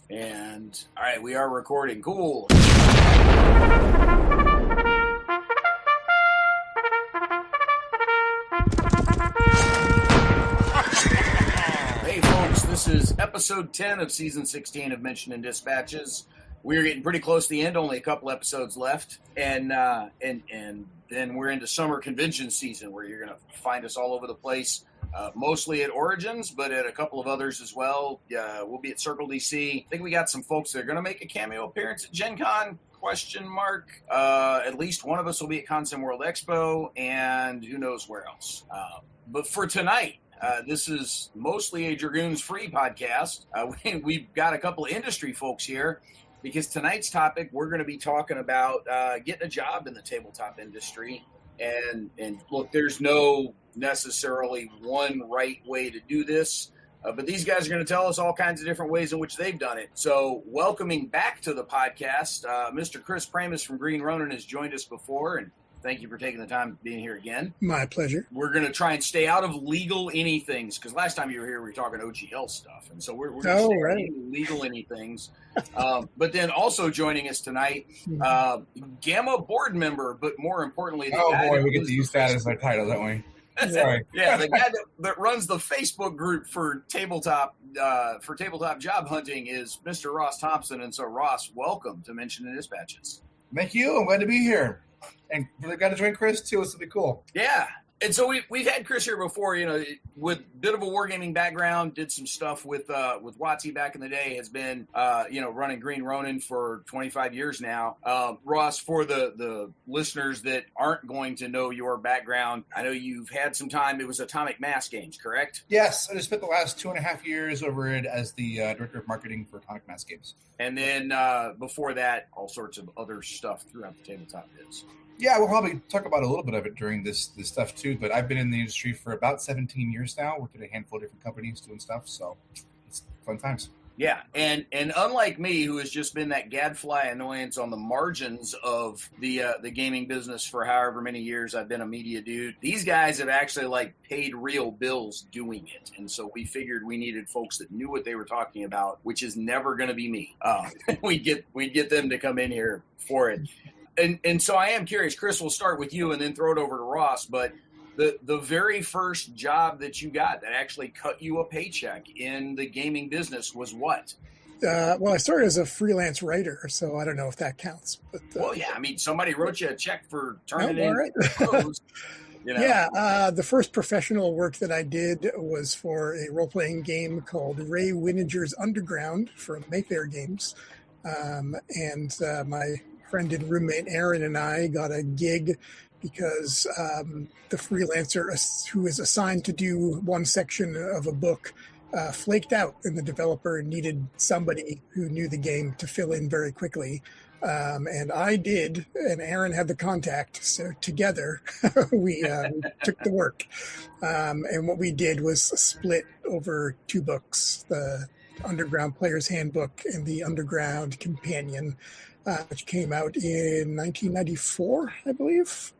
And, all right, we are recording. Cool. Hey, folks, this is episode 10 of season 16 of Mention and Dispatches. We're getting pretty close to the end, only a couple episodes left. And then we're into summer convention season where you're going to find us all over the place. Mostly at Origins, but at a couple of others as well. We'll be at Circle DC. I think we got some folks that are going to make a cameo appearance at Gen Con, ? At least one of us will be at Consim World Expo, and who knows where else. But for tonight, this is mostly a Dragoons free podcast. We've got a couple of industry folks here because tonight's topic, we're going to be talking about getting a job in the tabletop industry. And look, there's no necessarily one right way to do this, but these guys are going to tell us all kinds of different ways in which they've done it. So welcoming back to the podcast, Mr. Chris Pramas from Green Ronin has joined us before, and thank you for taking the time being here again. My pleasure. We're going to try and stay out of legal anythings, because last time you were here, we were talking OGL stuff. And so we're going to stay out of legal anythings. But then also joining us tonight, Gamma board member, but more importantly, we get to use that as our title, don't we? Sorry. Yeah, the guy that runs the Facebook group for tabletop job hunting is Mr. Ross Thompson. And so, Ross, welcome to Mention and Dispatches. Thank you. I'm glad to be here. And really got to join Chris, too. This will be cool. Yeah. And so we've had Chris here before, with a bit of a wargaming background, did some stuff with WotC back in the day, has been, running Green Ronin for 25 years now. Ross, for the listeners that aren't going to know your background, I know you've had some time. It was Atomic Mass Games, correct? Yes. I just spent the last 2.5 years over it as the director of marketing for Atomic Mass Games. And then before that, all sorts of other stuff throughout the tabletop biz. Yeah, we'll probably talk about a little bit of it during this stuff, too. But I've been in the industry for about 17 years now, worked at a handful of different companies doing stuff. So it's fun times. Yeah, and unlike me, who has just been that gadfly annoyance on the margins of the gaming business for however many years I've been a media dude, these guys have actually paid real bills doing it. And so we figured we needed folks that knew what they were talking about, which is never going to be me. We'd get them to come in here for it. And so I am curious, Chris, we'll start with you and then throw it over to Ross, but the very first job that you got that actually cut you a paycheck in the gaming business was what? Well, I started as a freelance writer, so I don't know if that counts. But well, yeah, I mean, somebody wrote you a check for turning in right. clothes. Yeah, the first professional work that I did was for a role-playing game called Ray Wininger's Underground from Mayfair Games. And my friend and roommate Aaron and I got a gig because the freelancer who is assigned to do one section of a book flaked out, and the developer needed somebody who knew the game to fill in very quickly. And I did, and Aaron had the contact. So together we took the work. And what we did was split over 2 books, the Underground Player's Handbook and the Underground Companion, which came out in 1994, I believe.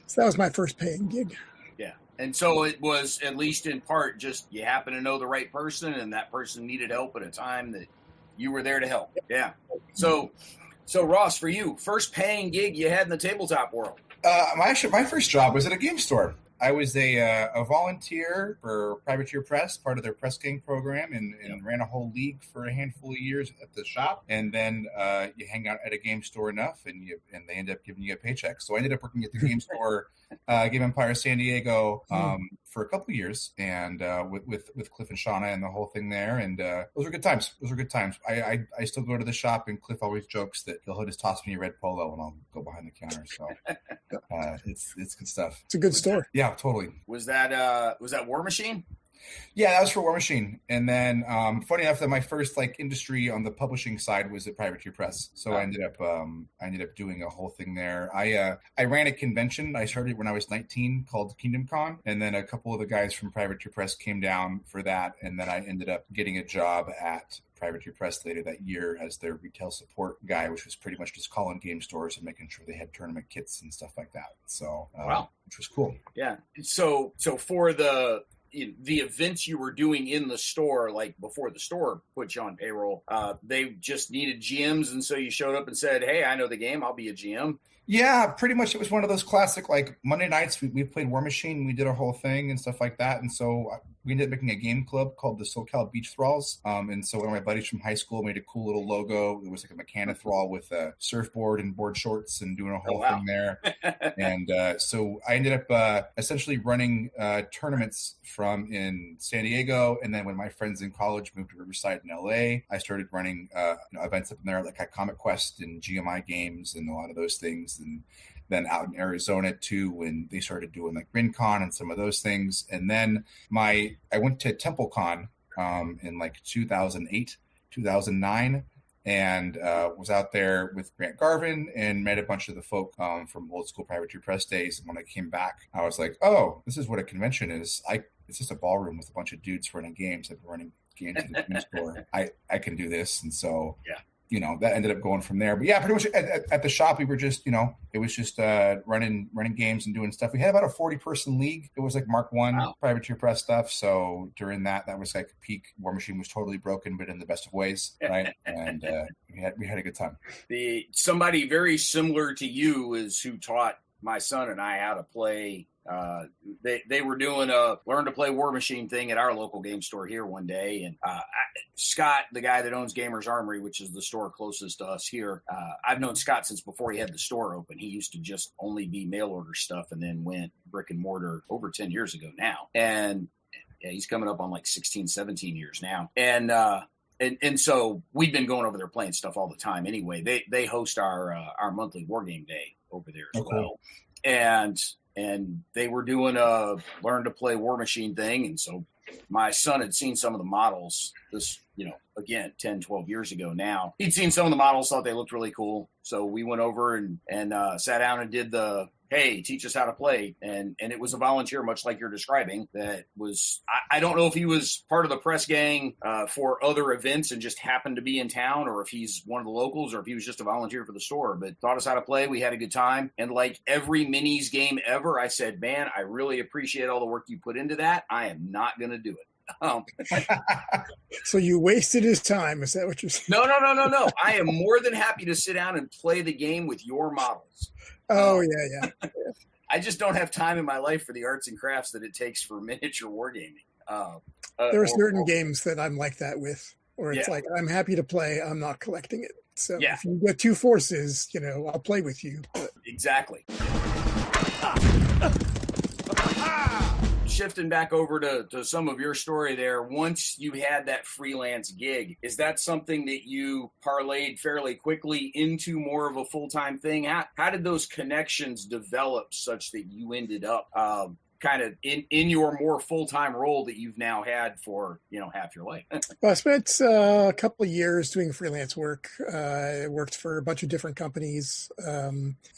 So that was my first paying gig. Yeah. And so it was, at least in part, just you happen to know the right person, and that person needed help at a time that you were there to help. Yeah. So Ross, for you, first paying gig you had in the tabletop world? My first job was at a game store. I was a volunteer for Privateer Press, part of their Press Gang program, and ran a whole league for a handful of years at the shop. And then you hang out at a game store enough, and they end up giving you a paycheck. So I ended up working at the game store, Game Empire San Diego, for a couple of years, and with Cliff and Shauna and the whole thing there. And those were good times. I still go to the shop, and Cliff always jokes that he'll just toss me a red polo, and I'll go behind the counter. So it's good stuff. It's a good store. Yeah, totally. Was that War Machine? Yeah, that was for War Machine. And then, funny enough, that my first industry on the publishing side was at Privateer Press. So I ended up doing a whole thing there. I ran a convention. I started when I was 19 called Kingdom Con, and then a couple of the guys from Privateer Press came down for that, and then I ended up getting a job at Privateer Press later that year as their retail support guy, which was pretty much just calling game stores and making sure they had tournament kits and stuff like that. So, wow, which was cool. Yeah. So for the the events you were doing in the store, like before the store put you on payroll, they just needed GMs, and so you showed up and said, "Hey, I know the game. I'll be a GM." Yeah, pretty much. It was one of those classic, like Monday nights, we played War Machine. We did a whole thing and stuff like that. And so we ended up making a game club called the SoCal Beach Thralls. And so one of my buddies from high school made a cool little logo. It was like a mechanic thrall with a surfboard and board shorts and doing a whole thing there. And so I ended up essentially running tournaments from in San Diego. And then when my friends in college moved to Riverside in LA, I started running events up in there, like at Comic Quest and GMI games and a lot of those things. And then out in Arizona too, when they started doing like RinCon and some of those things. And then I went to TempleCon in like 2008, 2009, and was out there with Grant Garvin and met a bunch of the folk from old school Privateer Press days. And when I came back, I was like, oh, this is what a convention is. It's just a ballroom with a bunch of dudes running games. I've been running games in the game store. I can do this. And so, yeah. That ended up going from there. But yeah, pretty much at the shop, we were just, it was just running games and doing stuff. We had about a 40-person league. It was like Mark I Privateer Press stuff. So during that was like peak. War Machine was totally broken, but in the best of ways, right? And we had a good time. Somebody very similar to you is who taught my son and I how to play. They were doing a learn to play War Machine thing at our local game store here one day, and Scott, the guy that owns Gamers Armory, which is the store closest to us here, I've known Scott since before he had the store open. He used to just only be mail order stuff and then went brick and mortar over 10 years ago now, and he's coming up on like 16, 17 years now. And so we've been going over there playing stuff all the time anyway. They host our monthly war game day over there as well. And they were doing a learn to play War Machine thing. And so my son had seen some of the models this, again, 10, 12 years ago now. He'd seen some of the models, thought they looked really cool. So we went over and sat down and did the, hey, teach us how to play. And it was a volunteer, much like you're describing, that was, I don't know if he was part of the press gang for other events and just happened to be in town, or if he's one of the locals, or if he was just a volunteer for the store, but taught us how to play. We had a good time. And like every minis game ever, I said, man, I really appreciate all the work you put into that. I am not going to do it. So you wasted his time. Is that what you're saying? No. I am more than happy to sit down and play the game with your models. Oh, yeah. I just don't have time in my life for the arts and crafts that it takes for miniature wargaming. There are certain games that I'm like that with, or it's like, I'm happy to play, I'm not collecting it. So if you get two forces, I'll play with you. But. Exactly. Shifting back over to some of your story there, once you had that freelance gig, is that something that you parlayed fairly quickly into more of a full-time thing? How did those connections develop such that you ended up kind of in your more full-time role that you've now had for, half your life? Well, I spent a couple of years doing freelance work. I worked for a bunch of different companies.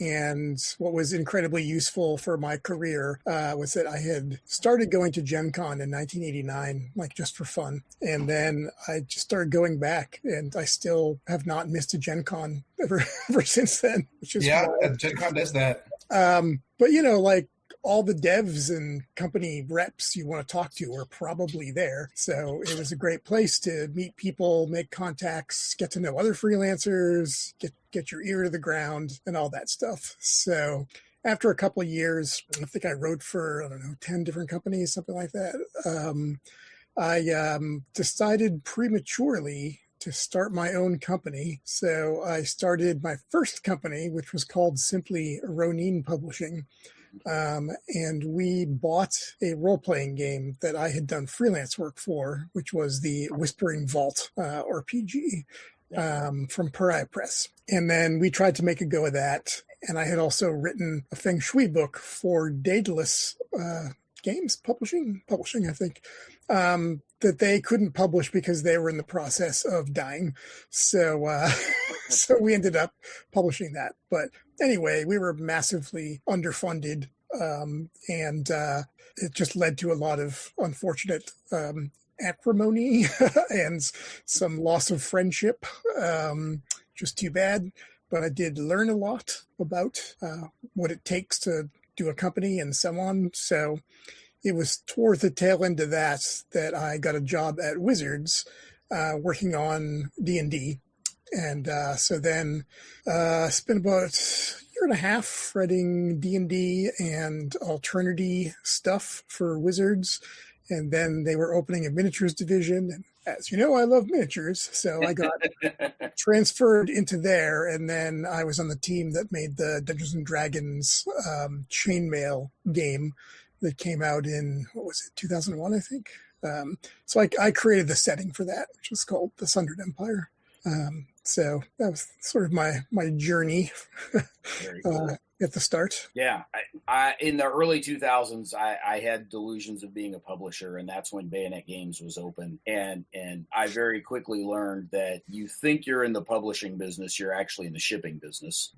And what was incredibly useful for my career was that I had started going to Gen Con in 1989, like just for fun. And then I just started going back, and I still have not missed a Gen Con ever since then. Which is wild. Gen Con does that. But, like, all the devs and company reps you want to talk to are probably there. So it was a great place to meet people, make contacts, get to know other freelancers, get your ear to the ground and all that stuff. So after a couple of years, I think I wrote for, 10 different companies, something like that. I decided prematurely to start my own company. So I started my first company, which was called simply Ronin Publishing. And we bought a role-playing game that I had done freelance work for, which was the Whispering Vault RPG from Pariah Press. And then we tried to make a go of that. And I had also written a Feng Shui book for Daedalus Games Publishing, I think, that they couldn't publish because they were in the process of dying. So so we ended up publishing that. But anyway, we were massively underfunded, and it just led to a lot of unfortunate acrimony and some loss of friendship. Just too bad. But I did learn a lot about what it takes to do a company and so on. So it was toward the tail end of that I got a job at Wizards, working on D&D. And so then spent about a year and a half writing D&D and alternity stuff for Wizards. And then they were opening a miniatures division. And as you know, I love miniatures. So I got transferred into there. And then I was on the team that made the Dungeons and Dragons chainmail game that came out in, 2001, I think. So I created the setting for that, which was called The Sundered Empire. So that was sort of my journey at the start. Yeah. I in the early 2000s, I had delusions of being a publisher, and that's when Bayonet Games was open. And I very quickly learned that you think you're in the publishing business, you're actually in the shipping business.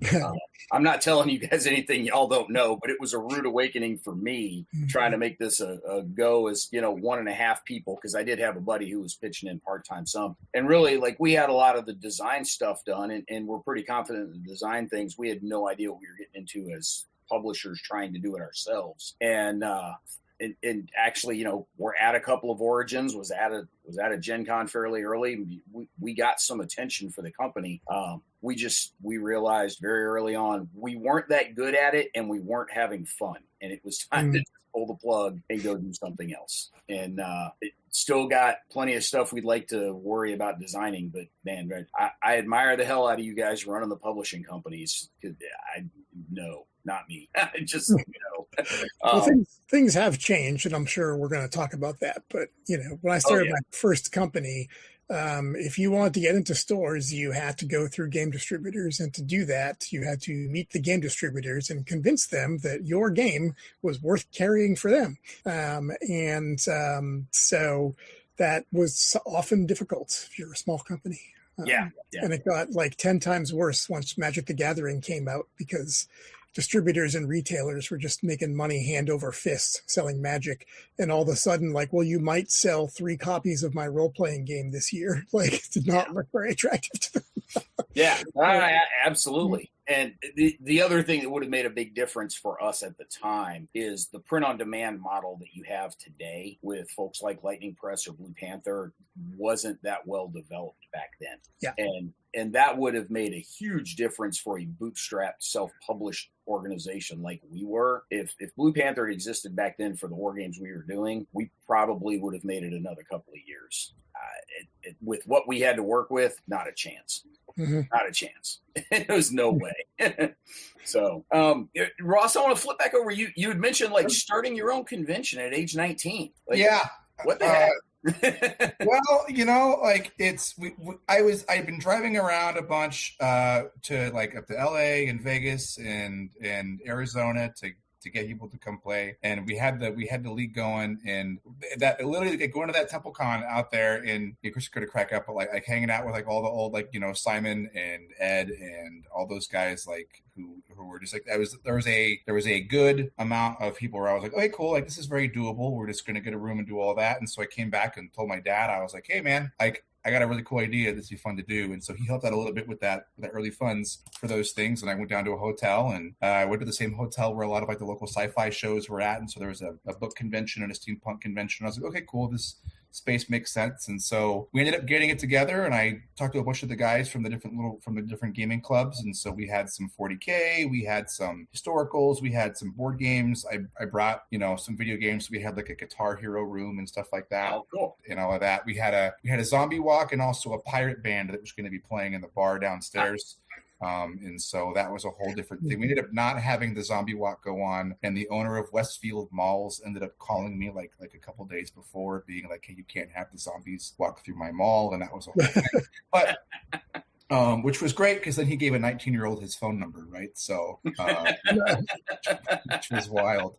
I'm not telling you guys anything y'all don't know, but it was a rude awakening for me trying to make this a go as, 1.5 people, because I did have a buddy who was pitching in part-time some. And really, we had a lot of the design stuff done, and we're pretty confident in the design things. We had no idea what we were getting into as publishers trying to do it ourselves. And actually, we're at a couple of Origins, was at a Gen Con fairly early. We got some attention for the company. We realized very early on we weren't that good at it, and we weren't having fun, and it was time to pull the plug and go do something else. And it still got plenty of stuff we'd like to worry about designing, but man, I admire the hell out of you guys running the publishing companies. No, not me. Just, well, things have changed, and I'm sure we're going to talk about that. But, when I started my first company, if you wanted to get into stores, you had to go through game distributors. And to do that, you had to meet the game distributors and convince them that your game was worth carrying for them. So that was often difficult if you're a small company. Yeah. And it got 10 times worse once Magic the Gathering came out, because distributors and retailers were just making money hand over fist selling Magic. And all of a sudden, you might sell 3 copies of my role-playing game this year. It did not look very attractive to them. Yeah, absolutely. And the other thing that would have made a big difference for us at the time is the print-on-demand model that you have today with folks like Lightning Press or Blue Panther wasn't that well developed back then. Yeah. And that would have made a huge difference for a bootstrapped, self-published organization like we were. If Blue Panther had existed back then for the war games we were doing, we probably would have made it another couple of years. With what we had to work with, not a chance. Mm-hmm. Not a chance. There's no way. So, Ross, I want to flip back over. You had mentioned starting your own convention at age 19. Yeah. What the heck? Well, I've been driving around a bunch to up to LA and Vegas and Arizona to get people to come play, and we had the league going, and that literally going to that TempleCon out there, and Chris could have cracked up, but hanging out with all the old Simon and Ed and all those guys who were just there was a good amount of people where I was okay, cool, this is very doable. We're just gonna get a room and do all that. And so I came back and told my dad, I was like, hey man, I got a really cool idea. This would be fun to do. And so he helped out a little bit with that early funds for those things. And I went down to a hotel, and I went to the same hotel where a lot of the local sci-fi shows were at. And so there was a book convention and a steampunk convention. I was like, okay, cool. This space makes sense. And so we ended up getting it together, and I talked to a bunch of the guys from the different gaming clubs. And so we had some 40K, we had some historicals, we had some board games. I brought, some video games. We had a Guitar Hero room and stuff like that. Oh, cool. And all of that. We had a zombie walk and also a pirate band that was going to be playing in the bar downstairs. And so that was a whole different thing. We ended up not having the zombie walk go on, and the owner of Westfield Malls ended up calling me a couple days before, being like, hey, you can't have the zombies walk through my mall. And that was a whole thing. But which was great, because then he gave a 19-year-old his phone number, right? So which was wild.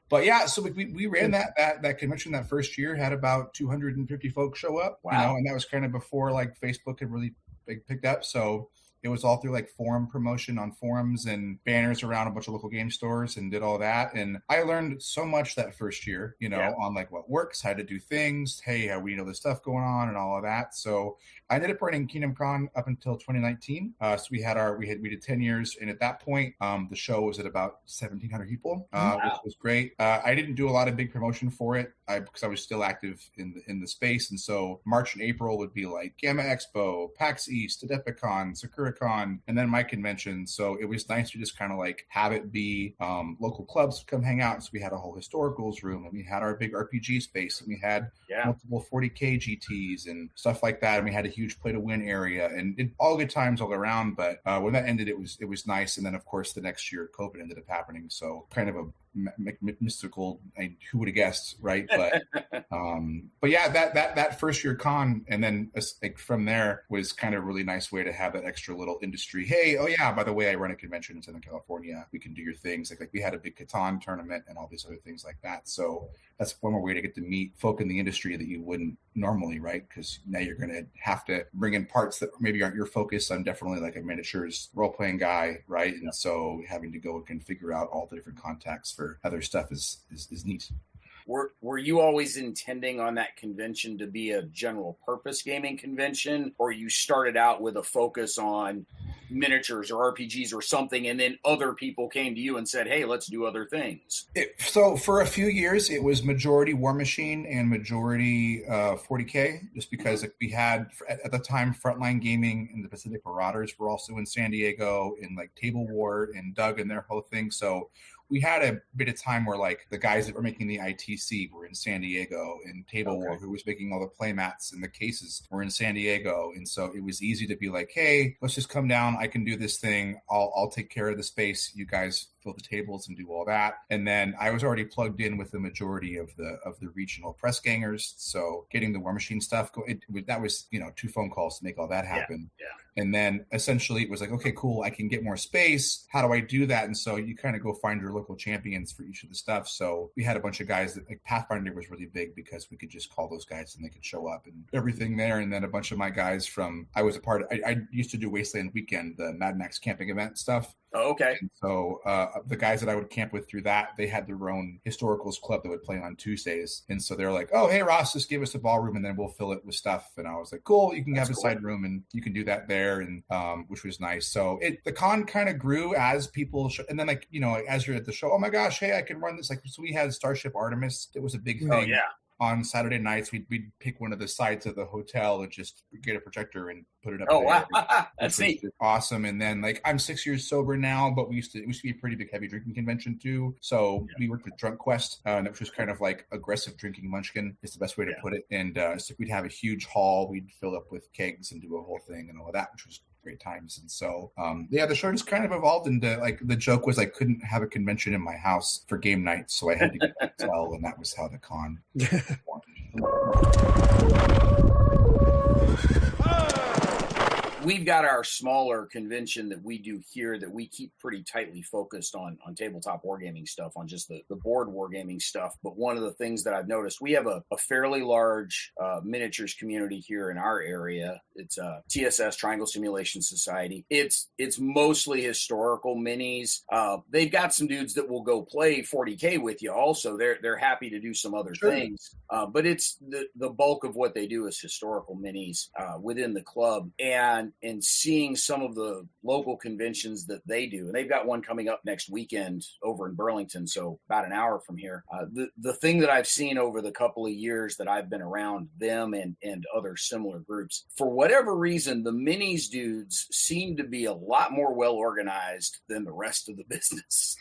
But yeah, so we ran that convention that first year, had about 250 folks show up. Wow. And that was kind of before Facebook had really picked up. So it was all through like forum promotion on forums and banners around a bunch of local game stores and did all that. And I learned so much that first year, on like what works, how to do things. Hey, how we know this stuff going on and all of that. So I ended up running Kingdom Con up until 2019. So we did 10 years. And at that point, the show was at about 1,700 people, which was great. I didn't do a lot of big promotion for it because I was still active in the space. And so March and April would be like Gamma Expo, PAX East, Adepticon, SakuraCon, and then my convention. So it was nice to just kind of like have it be local clubs come hang out. So we had a whole historicals room, and we had our big RPG space, and we had multiple 40K GTs and stuff like that. And we had a huge play to win area, and all good times all around. But when that ended, it was nice. And then of course the next year COVID ended up happening. So kind of a mystical, who would have guessed, right? But but yeah, that first year con, and then like from there was kind of a really nice way to have that extra little industry. Hey, oh yeah, by the way, I run a convention in Southern California. We can do your things. Like we had a big Catan tournament and all these other things like that. So that's one more way to get to meet folk in the industry that you wouldn't normally, right? Because now you're going to have to bring in parts that maybe aren't your focus. I'm definitely like a miniatures role-playing guy, right? And so having to go and figure out all the different contacts for other stuff is neat. Were you always intending on that convention to be a general purpose gaming convention, or you started out with a focus on miniatures or RPGs or something, and then other people came to you and said, hey, let's do other things? So for a few years, it was majority War Machine and majority 40K, just because we had, at the time, Frontline Gaming and the Pacific Marauders were also in San Diego, in like Table War and Doug and their whole thing. So we had a bit of time where like the guys that were making the ITC were in San Diego, and Table War, who was making all the play mats and the cases, were in San Diego. And so it was easy to be like, hey, let's just come down. I can do this thing. I'll take care of the space. You guys fill the tables and do all that. And then I was already plugged in with the majority of the regional press gangers. So getting the War Machine stuff, that was 2 phone calls to make all that happen. Yeah. And then essentially it was like, okay, cool, I can get more space. How do I do that? And so you kind of go find your local champions for each of the stuff. So we had a bunch of guys that, like, Pathfinder was really big because we could just call those guys and they could show up and everything there. And then a bunch of my guys I used to do Wasteland Weekend, the Mad Max camping event stuff. Oh, okay. And so the guys that I would camp with through that, they had their own historicals club that would play on Tuesdays. And so they're like, oh, hey, Ross, just give us a ballroom and then we'll fill it with stuff. And I was like, cool, you can have a side room and you can do that there, and which was nice. So the con kind of grew as people, and then as you're at the show, oh my gosh, hey, I can run this. Like, so we had Starship Artemis. It was a big thing. Oh, yeah. On Saturday nights, we'd pick one of the sides of the hotel and just get a projector and put it up. Oh, there. wow. That's neat. Awesome. And then, like, I'm 6 years sober now, but it used to be a pretty big heavy drinking convention too. So we worked with Drunk Quest, which was kind of like aggressive drinking munchkin is the best way to put it. And so we'd have a huge hall. We'd fill up with kegs and do a whole thing and all of that, which was great times. And so the show just kind of evolved into, like, the joke was I couldn't have a convention in my house for game night, so I had to get a hotel, and that was how the con formed. We've got our smaller convention that we do here that we keep pretty tightly focused on tabletop wargaming stuff, on just the board wargaming stuff. But one of the things that I've noticed, we have a fairly large miniatures community here in our area. It's TSS, Triangle Simulation Society. It's mostly historical minis. They've got some dudes that will go play 40K with you also. They're happy to do some other things. But it's the bulk of what they do is historical minis within the club. And seeing some of the local conventions that they do, and they've got one coming up next weekend over in Burlington, so about an hour from here. The thing that I've seen over the couple of years that I've been around them and other similar groups, for whatever reason, the minis dudes seem to be a lot more well organized than the rest of the business.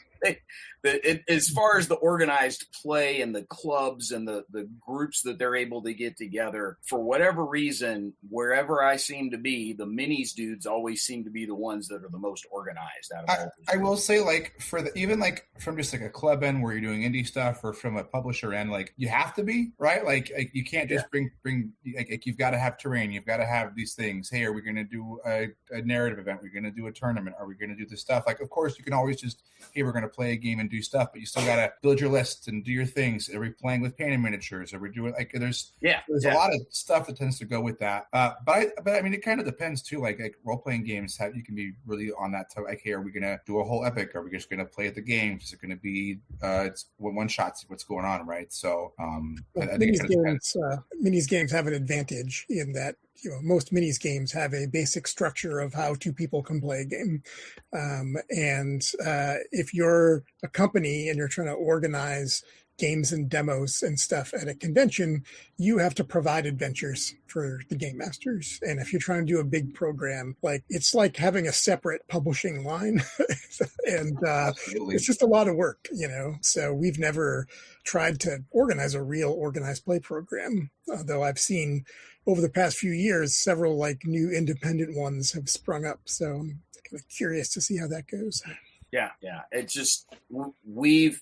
As far as the organized play and the clubs and the groups that they're able to get together, for whatever reason, wherever I seem to be, the minis dudes always seem to be the ones that are the most organized out of all. I will say, like, even like from just like a club end where you're doing indie stuff, or from a publisher end, like, you have to be, right? Like you can't just bring like you've got to have terrain, you've got to have these things. Hey, are we going to do a narrative event? We're going to do a tournament? Are we going to do this stuff? Like, of course, you can always just, hey, we're going to to play a game and do stuff, but you still got to build your lists and do your things. Are we playing with painted miniatures? Are we doing like there's a lot of stuff that tends to go with that. But I mean, it kind of depends too. Like role playing games, you can be really on that. Like, hey, are we gonna do a whole epic? Are we just gonna play at the games? Is it gonna be it's one shot? See what's going on, right? So I think minis games have an advantage in that most minis games have a basic structure of how two people can play a game, and if you're a company and you're trying to organize games and demos and stuff at a convention, you have to provide adventures for the game masters. And if you're trying to do a big program, it's like having a separate publishing line, and it's just a lot of work, So we've never tried to organize a real organized play program, though I've seen over the past few years several new independent ones have sprung up. So I'm kind of curious to see how that goes. Yeah. It's just we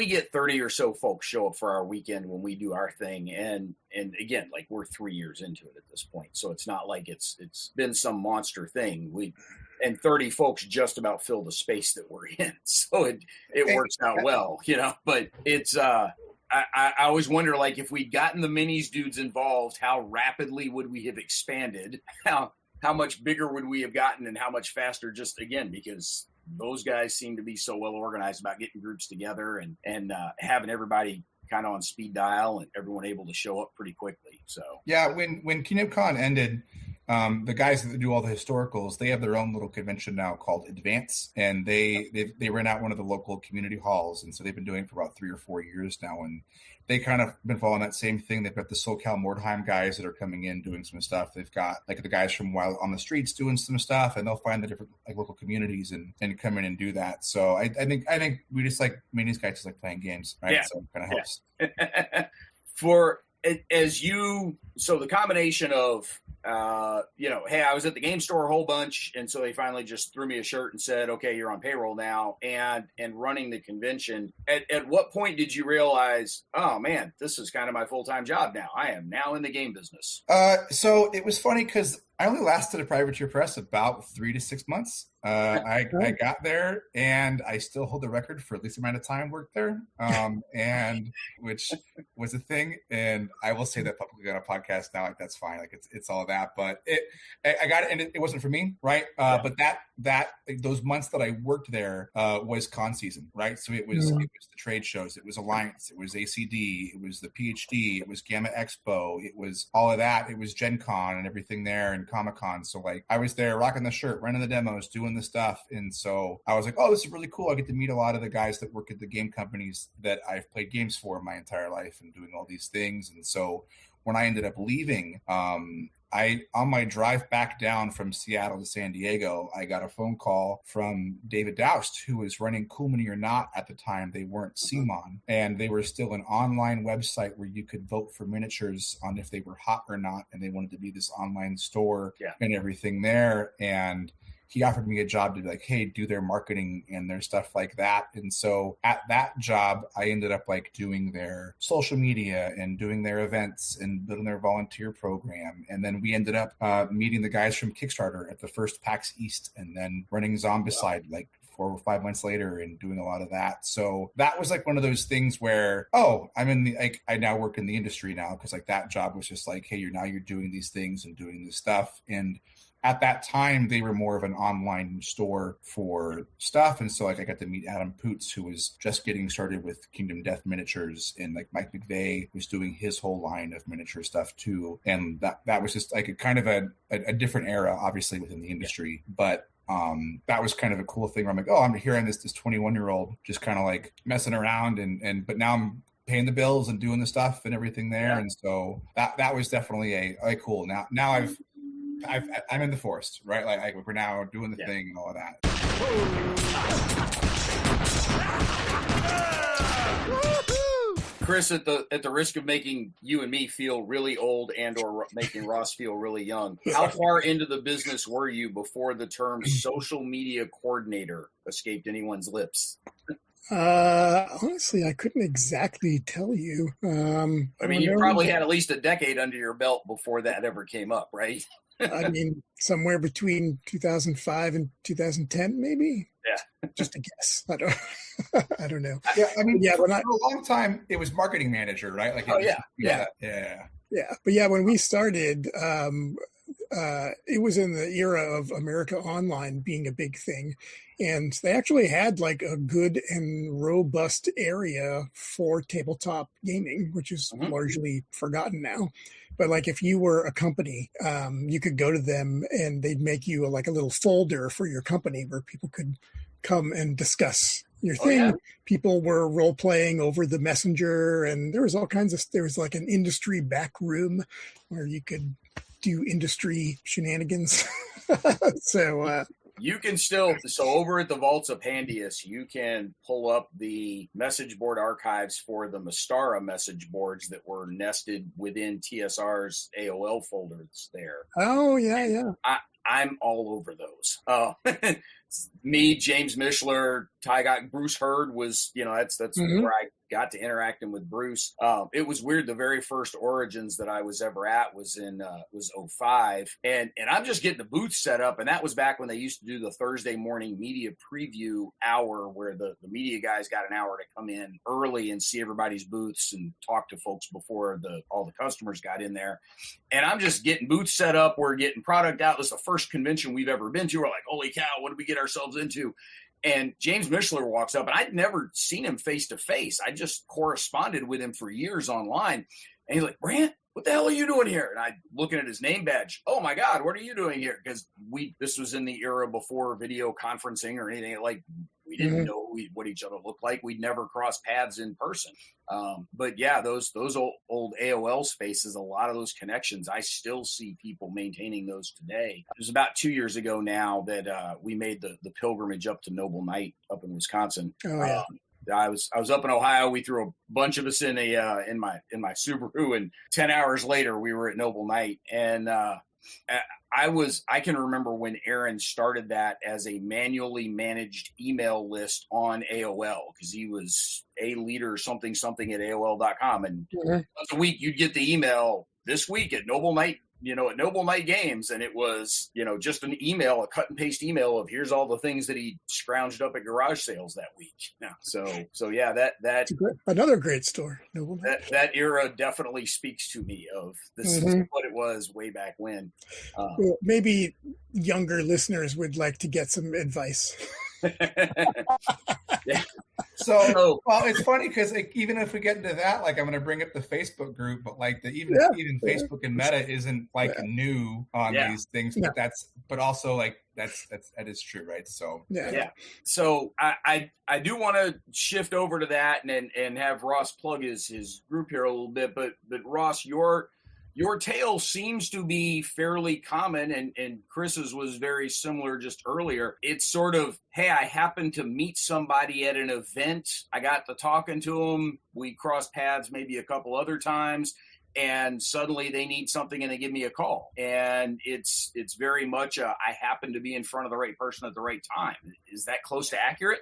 get 30 or so folks show up for our weekend when we do our thing, and again, we're 3 years into it at this point, so it's not like it's been some monster thing. And 30 folks just about fill the space that we're in, so it works out well, But it's I always wonder, if we'd gotten the minis dudes involved, how rapidly would we have expanded? How much bigger would we have gotten, and how much faster? Just again, because those guys seem to be so well organized about getting groups together and having everybody kind of on speed dial and everyone able to show up pretty quickly. So yeah, when Kingdom Con ended, the guys that do all the historicals, they have their own little convention now called Advance, and they rent out one of the local community halls, and so they've been doing it for about 3 or 4 years now, and they kind of been following that same thing. They've got the SoCal Mordheim guys that are coming in doing some stuff. They've got the guys from Wild on the Streets doing some stuff, and they'll find the different local communities and come in and do that. So I think we just these guys just like playing games, right? Yeah. So it kind of helps. So the combination of hey, I was at the game store a whole bunch, and so they finally just threw me a shirt and said, okay, you're on payroll now, and running the convention. At what point did you realize, oh man, this is kind of my full-time job now? I am now in the game business. So it was funny because I only lasted at Privateer Press about 3 to 6 months. I got there, and I still hold the record for at least the amount of time worked there, and which was a thing. And I will say that publicly on a podcast now, that's fine. It's all that, but I got it, and it wasn't for me, right? But that those months that I worked there was con season, right? So it was the trade shows, it was Alliance, it was ACD, it was the PhD, it was Gamma Expo, it was all of that, it was Gen Con and everything there, and Comic Con. So I was there rocking the shirt, running the demos, doing the stuff, and so I was like, oh, this is really cool. I get to meet a lot of the guys that work at the game companies that I've played games for my entire life and doing all these things. And so when I ended up leaving, on my drive back down from Seattle to San Diego, I got a phone call from David Doust, who was running Cool Mini or Not at the time. They weren't CMON, and they were still an online website where you could vote for miniatures on if they were hot or not, and they wanted to be this online store and everything there. And he offered me a job to be hey, do their marketing and their stuff like that. And so at that job, I ended up doing their social media and doing their events and building their volunteer program. And then we ended up meeting the guys from Kickstarter at the first PAX East, and then running Zombicide 4 or 5 months later and doing a lot of that. So that was one of those things where, I'm in the, I now work in the industry now, because that job was just hey, you're doing these things and doing this stuff. And at that time, they were more of an online store for stuff. And so I got to meet Adam Poots, who was just getting started with Kingdom Death miniatures, and Mike McVeigh was doing his whole line of miniature stuff too. And that was just a kind of a different era, obviously, within the industry. But that was kind of a cool thing where I'm I'm hearing this 21-year-old just kind of messing around, but now I'm paying the bills and doing the stuff and everything there. Yeah. And so that was definitely a cool. Now I'm in the forest, right? We're now doing the thing and all of that. Chris, at the risk of making you and me feel really old and/or making Ross feel really young, how far into the business were you before the term social media coordinator escaped anyone's lips? Honestly, I couldn't exactly tell you. You probably had at least a decade under your belt before that ever came up, right? I mean, somewhere between 2005 and 2010, maybe. Yeah, just a guess. I don't know. Yeah, I mean, yeah, for a long time, it was marketing manager, right? Like, yeah. But yeah, when we started, it was in the era of America Online being a big thing, and they actually had like a good and robust area for tabletop gaming, which is largely forgotten now. But like if you were a company, you could go to them and they'd make you like a little folder for your company where people could come and discuss your thing. Yeah. People were role playing over the messenger, and there was all kinds of, there was like an industry back room where you could do industry shenanigans. So you can still, so over at the Vaults of Pandius, you can pull up the message board archives for the Mystara message boards that were nested within TSR's AOL folders there. Oh, yeah. I'm all over those. Me, James Mishler, Ty Bruce Hurd was, that's where I got to interacting with Bruce. It was weird. The very first Origins that I was ever at was in was 05. And I'm just getting the booth set up. And that was back when they used to do the Thursday morning media preview hour where the media guys got an hour to come in early and see everybody's booths and talk to folks before all the customers got in there. And I'm just getting booths set up. We're getting product out. This is the first convention we've ever been to. We're like, holy cow, what did we get ourselves into? And James Mishler walks up, and I'd never seen him face to face. I just corresponded with him for years online. And he's like, Brant, what the hell are you doing here? And I'm looking at his name badge. Oh my God, what are you doing here? Because this was in the era before video conferencing or anything. Like, we didn't know what each other looked like. We'd never crossed paths in person. But yeah, those old AOL spaces, a lot of those connections, I still see people maintaining those today. It was about 2 years ago now that we made the pilgrimage up to Noble Knight up in Wisconsin. Oh yeah. I was up in Ohio. We threw a bunch of us in my Subaru, and 10 hours later we were at Noble Knight. And I can remember when Aaron started that as a manually managed email list on AOL, because he was a leader something at AOL.com. And once a week you'd get the email, this week at Noble Knight, at Noble Knight Games. And it was, just an email, a cut and paste email of here's all the things that he scrounged up at garage sales that week. Yeah. So yeah, that's another great store. Noble Knight. That era definitely speaks to me of this is what it was way back when. Well, maybe younger listeners would like to get some advice. Yeah. So, well, it's funny because even if we get into that, like I'm going to bring up the Facebook group, but like even Facebook and Meta isn't like new on these things, but also like that is true, right? So yeah. So I do want to shift over to that and have Ross plug his group here a little bit, but Ross, your tale seems to be fairly common, and Chris's was very similar just earlier. It's sort of, hey, I happened to meet somebody at an event. I got to talking to them. We crossed paths maybe a couple other times, and suddenly they need something and they give me a call. And it's very much I happen to be in front of the right person at the right time. Is that close to accurate?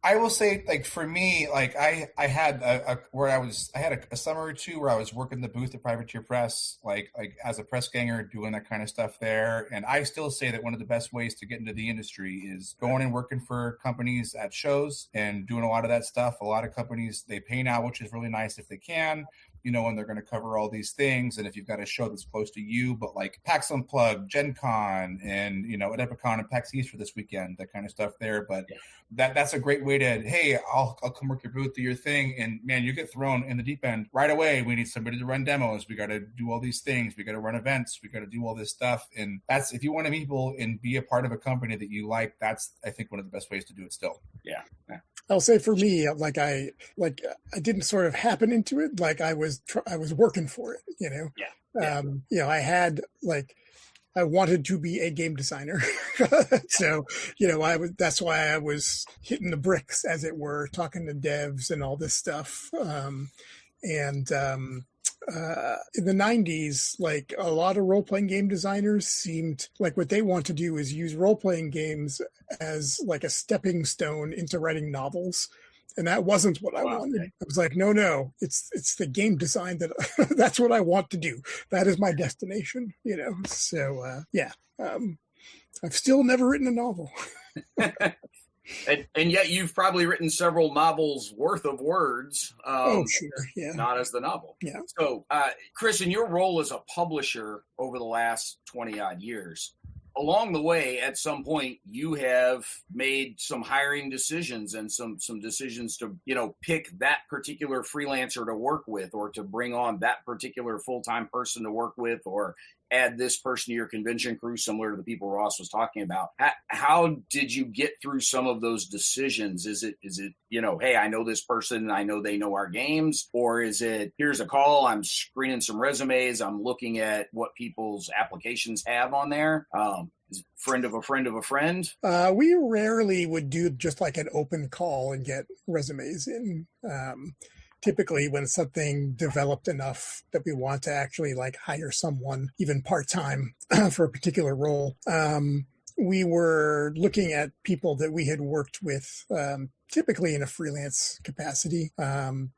I will say, like, for me, like I had a summer or two where I was working the booth at Privateer Press, like as a press ganger, doing that kind of stuff there. And I still say that one of the best ways to get into the industry is going and working for companies at shows and doing a lot of that stuff. A lot of companies, they pay now, which is really nice if they can, and they're going to cover all these things. And if you've got a show that's close to you, but like PAX Unplugged, Gen Con, and, at Epicon and PAX East for this weekend, that kind of stuff there. But that's a great way to, hey, I'll come work your booth, do your thing. And man, you get thrown in the deep end right away. We need somebody to run demos. We got to do all these things. We got to run events. We got to do all this stuff. And that's, if you want to meet people and be a part of a company that you like, that's, I think, one of the best ways to do it still. Yeah. I'll say for me, I didn't sort of happen into it. Like I was working for it, I had I wanted to be a game designer. So, that's why I was hitting the bricks, as it were, talking to devs and all this stuff. In the 90s, like a lot of role-playing game designers seemed like what they want to do is use role-playing games as like a stepping stone into writing novels. And that wasn't what I wanted. I was like, no, it's the game design that that's what I want to do. That is my destination, So I've still never written a novel. And yet you've probably written several novels worth of words. Sure. Yeah. Not as the novel. Yeah. So, Chris, in your role as a publisher over the last 20 odd years, along the way, at some point, you have made some hiring decisions and some decisions to, pick that particular freelancer to work with, or to bring on that particular full-time person to work with, or add this person to your convention crew, similar to the people Ross was talking about. How did you get through some of those decisions? Is it, hey, I know this person and I know they know our games? Or is it, here's a call, I'm screening some resumes, I'm looking at what people's applications have on there? Is it friend of a friend of a friend? We rarely would do just like an open call and get resumes in. Typically when something developed enough that we want to actually like hire someone, even part-time for a particular role, we were looking at people that we had worked with, typically in a freelance capacity,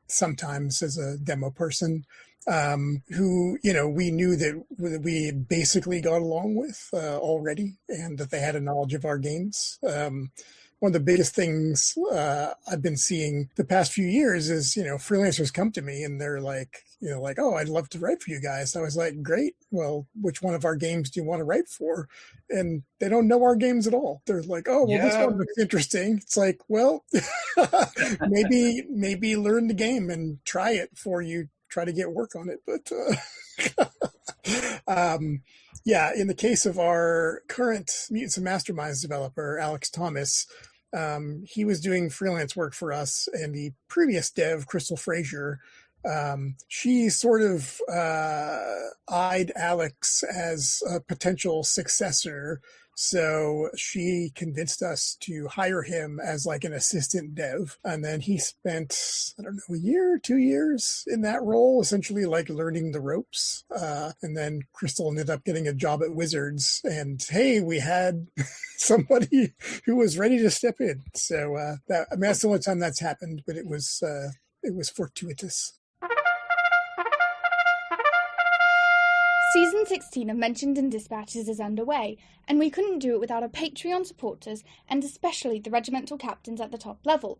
sometimes as a demo person, who, we knew that we basically got along with already, and that they had a knowledge of our games. One of the biggest things I've been seeing the past few years is, freelancers come to me and they're like, oh, I'd love to write for you guys. I was like, great. Well, which one of our games do you want to write for? And they don't know our games at all. They're like, oh, well, this one looks interesting. It's like, well, maybe learn the game and try it before you try to get work on it. But in the case of our current Mutants and Masterminds developer, Alex Thomas, he was doing freelance work for us, and the previous dev, Crystal Frazier, she sort of eyed Alex as a potential successor. So she convinced us to hire him as like an assistant dev. And then he spent, a year, 2 years in that role, essentially like learning the ropes. And then Crystal ended up getting a job at Wizards. And hey, we had somebody who was ready to step in. So that's the only time that's happened, but it was fortuitous. Season 16 of Mentioned in Dispatches is underway, and we couldn't do it without our Patreon supporters, and especially the regimental captains at the top level.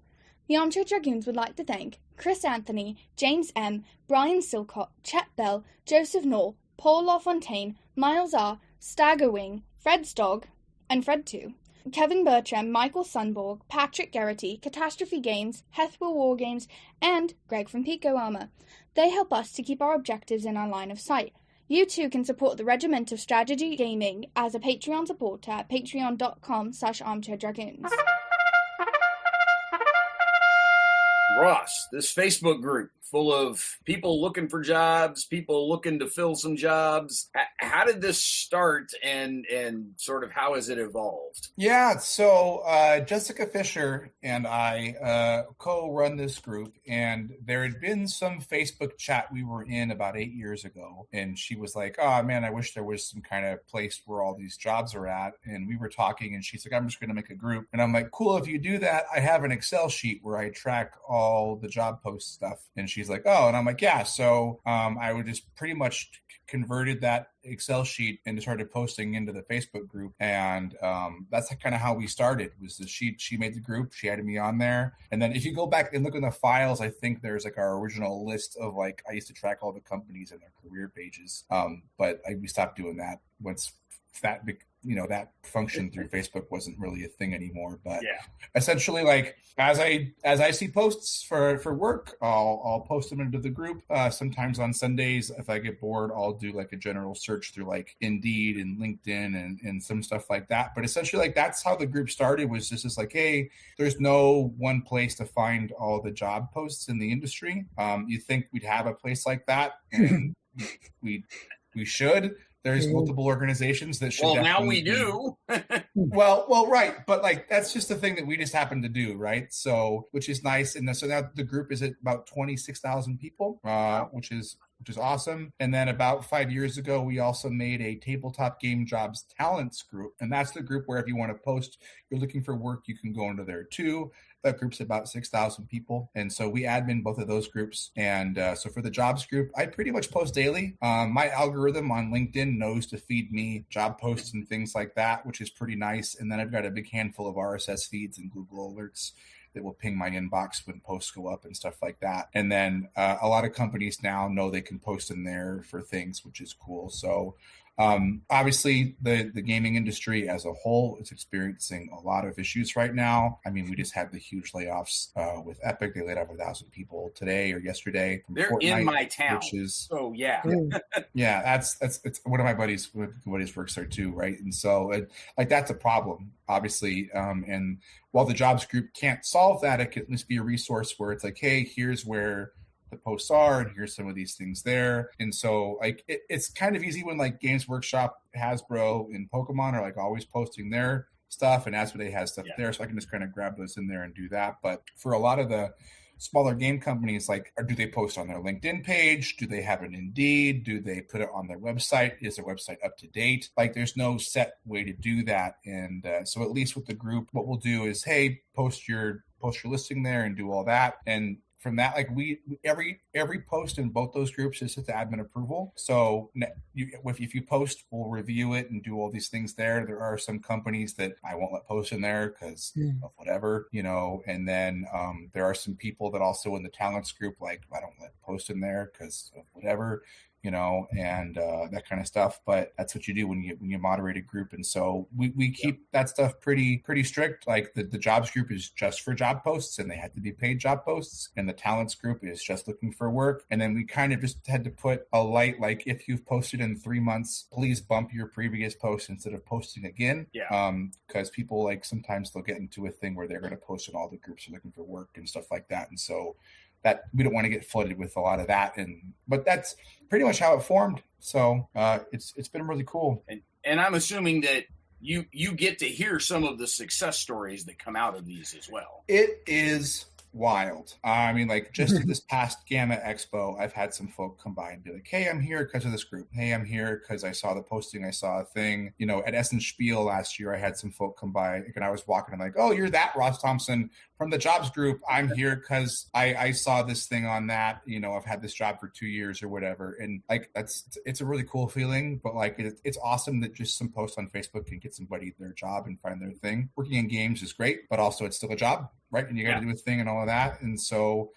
The Armchair Dragoons would like to thank Chris Anthony, James M., Brian Silcott, Chet Bell, Joseph Knorr, Paul LaFontaine, Miles R., Staggerwing, Fred's Dog, and Fred 2, Kevin Bertram, Michael Sunborg, Patrick Garrity, Catastrophe Games, Hethwell War Games, and Greg from Pico Armor. They help us to keep our objectives in our line of sight. You too can support the Regiment of Strategy Gaming as a Patreon supporter at patreon.com/armchairdragoons. Ross, this Facebook group full of people looking for jobs, people looking to fill some jobs. How did this start, and sort of how has it evolved? Yeah, so Jessica Fisher and I co-run this group, and there had been some Facebook chat we were in about 8 years ago, and she was like, oh man, I wish there was some kind of place where all these jobs are at. And we were talking, and she's like, I'm just going to make a group. And I'm like, cool, if you do that, I have an Excel sheet where I track all the job post stuff. And she's like, oh, and I'm like, yeah. So I would just pretty much converted that Excel sheet and started posting into the Facebook group. And that's kind of how we started, was the sheet. She made the group, she added me on there. And then if you go back and look in the files, I think there's like our original list of like, I used to track all the companies and their career pages. But we stopped doing that once that that function through Facebook wasn't really a thing anymore. But essentially, like as I see posts for work, I'll post them into the group. Sometimes on Sundays, if I get bored, I'll do like a general search through like Indeed and LinkedIn and some stuff like that. But essentially, like that's how the group started, was just like, hey, there's no one place to find all the job posts in the industry. You think we'd have a place like that, and we should. There's multiple organizations that should. Well, now we do. well, right, but like that's just the thing that we just happen to do, right? So, which is nice, and so now the group is at about 26,000 people, which is which is awesome. And then about 5 years ago, we also made a Tabletop Game Jobs Talents group. And that's the group where if you want to post, you're looking for work, you can go into there too. That group's about 6,000 people. And so we admin both of those groups. And so for the jobs group, I pretty much post daily. My algorithm on LinkedIn knows to feed me job posts and things like that, which is pretty nice. And then I've got a big handful of RSS feeds and Google alerts that will ping my inbox when posts go up and stuff like that. And then a lot of companies now know they can post in there for things, which is cool. So obviously, the gaming industry as a whole is experiencing a lot of issues right now. I mean, we just had the huge layoffs with Epic. They laid off 1,000 people today or yesterday. From They're Fortnite, in my town. Which is, so yeah. Yeah, it's one of my buddies works there too, right? And so that's a problem, obviously. And while the jobs group can't solve that, it can at least be a resource where it's like, hey, here's where the posts are, and here's some of these things there. And so like it's kind of easy when like Games Workshop, Hasbro, and Pokemon are like always posting their stuff, and Asmodee has stuff there, so I can just kind of grab those in there and do that. But for a lot of the smaller game companies, like, do they post on their LinkedIn page? Do they have an Indeed? Do they put it on their website? Is their website up to date? Like, there's no set way to do that. And so at least with the group, what we'll do is, hey, post your listing there and do all that. And from that, like every post in both those groups is with the admin approval. So if you post, we'll review it and do all these things there. There are some companies that I won't let post in there because of whatever, and then there are some people that also in the talents group, like, I don't let post in there because of whatever, and that kind of stuff. But that's what you do when you moderate a group. And so we keep that stuff pretty strict. Like the jobs group is just for job posts, and they had to be paid job posts. And the talents group is just looking for work. And then we kind of just had to put a light, like, if you've posted in 3 months, please bump your previous post instead of posting again. Yeah. Because people, like, sometimes they'll get into a thing where they're going to post in all the groups are looking for work and stuff like that. And so that we don't want to get flooded with a lot of that. But that's pretty much how it formed. So it's been really cool. And I'm assuming that you get to hear some of the success stories that come out of these as well. It is wild. I mean, like, just this past Gamma Expo, I've had some folk come by and be like, hey, I'm here because of this group. Hey, I'm here because I saw the posting. I saw a thing. At Essen Spiel last year, I had some folk come by, and I was walking and like, oh, you're that Ross Thompson from the jobs group. I'm here because I saw this thing on that. I've had this job for 2 years or whatever. And like, it's a really cool feeling, but like, it's awesome that just some post on Facebook can get somebody their job and find their thing. Working in games is great, but also it's still a job, right? And you got to do a thing and all of that. And so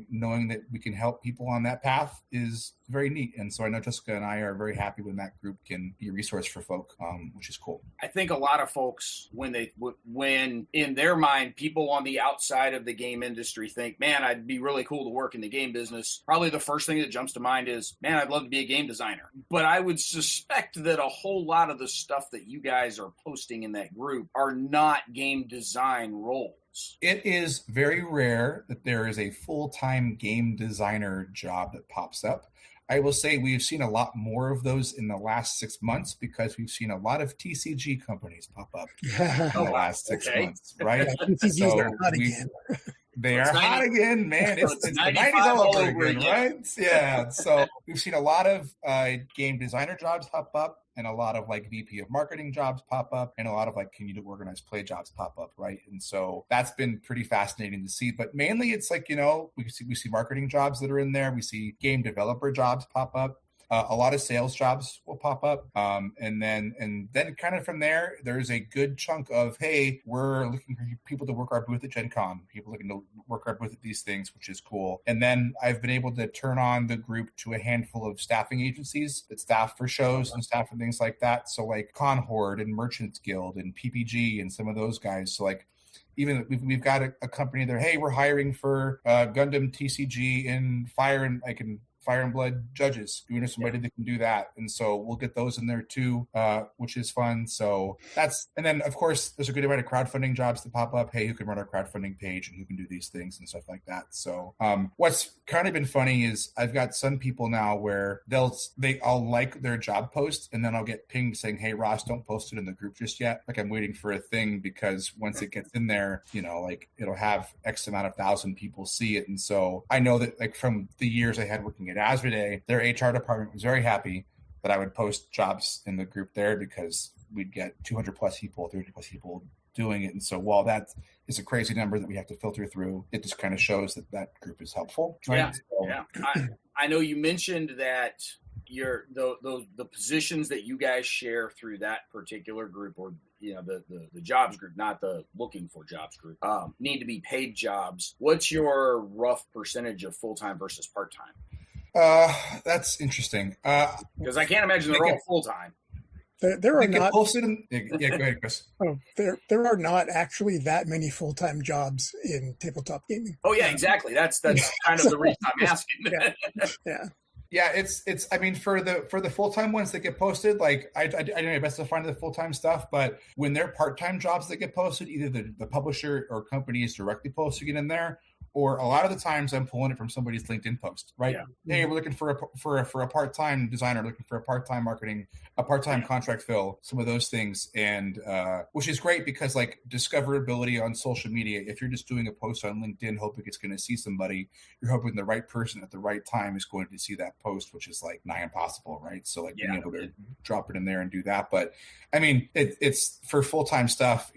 knowing that we can help people on that path is very neat. And so I know Jessica and I are very happy when that group can be a resource for folk, which is cool. I think a lot of folks, when in their mind, people on the outside of the game industry think, man, I'd be really cool to work in the game business. Probably the first thing that jumps to mind is, man, I'd love to be a game designer. But I would suspect that a whole lot of the stuff that you guys are posting in that group are not game design roles. It is very rare that there is a full-time game designer job that pops up. I will say we've seen a lot more of those in the last 6 months because we've seen a lot of TCG companies pop up in the last 6 months, right? Yeah, TCGs are hot again. They are hot again, man. It's the 90s all over again, right? Yeah. So we've seen a lot of game designer jobs pop up, and a lot of like VP of marketing jobs pop up, and a lot of like community organized play jobs pop up, right? And so that's been pretty fascinating to see. But mainly it's like, we see marketing jobs that are in there. We see game developer jobs pop up. A lot of sales jobs will pop up. And then kind of from there, there's a good chunk of, hey, we're looking for people to work our booth at Gen Con, people looking to work our booth at these things, which is cool. And then I've been able to turn on the group to a handful of staffing agencies that staff for shows and staff for things like that. So like Con Horde and Merchants Guild and PPG and some of those guys. So like, even we've got a company there, hey, we're hiring for Gundam TCG in Fire and Blood judges. Do we know somebody that can do that? And so we'll get those in there too, which is fun. So and then of course there's a good amount of crowdfunding jobs that pop up. Hey, who can run our crowdfunding page and who can do these things and stuff like that. So what's kind of been funny is I've got some people now where I'll like their job post and then I'll get pinged saying, hey, Ross, don't post it in the group just yet. Like I'm waiting for a thing because once it gets in there, like it'll have X amount of 1,000 people see it. And so I know that like from the years I had working At Asmodee, their HR department was very happy that I would post jobs in the group there because we'd get 200 plus people, 300 plus people doing it. And so while that is a crazy number that we have to filter through, it just kind of shows that that group is helpful. Right? Yeah. I know you mentioned that the positions that you guys share through that particular group, or the jobs group, not the looking for jobs group, need to be paid jobs. What's your rough percentage of full-time versus part-time? That's interesting. Because I can't imagine they're all full-time. There are not. Go ahead, Chris. There are not actually that many full-time jobs in tabletop gaming. Oh yeah, exactly. That's kind of the reason I'm asking. Yeah. Yeah, it's. I mean, for the full-time ones that get posted, like I do my best to find the full-time stuff, but when they're part-time jobs that get posted, either the publisher or company is directly posting it in there, or a lot of the times I'm pulling it from somebody's LinkedIn post, right? Yeah. Hey, we're looking for a part-time designer, looking for a part-time marketing, a part-time contract fill, some of those things, and which is great because like discoverability on social media. If you're just doing a post on LinkedIn, hoping it's going to see somebody, you're hoping the right person at the right time is going to see that post, which is like nigh impossible, right? So like being able to drop it in there and do that. But I mean, it's for full-time stuff,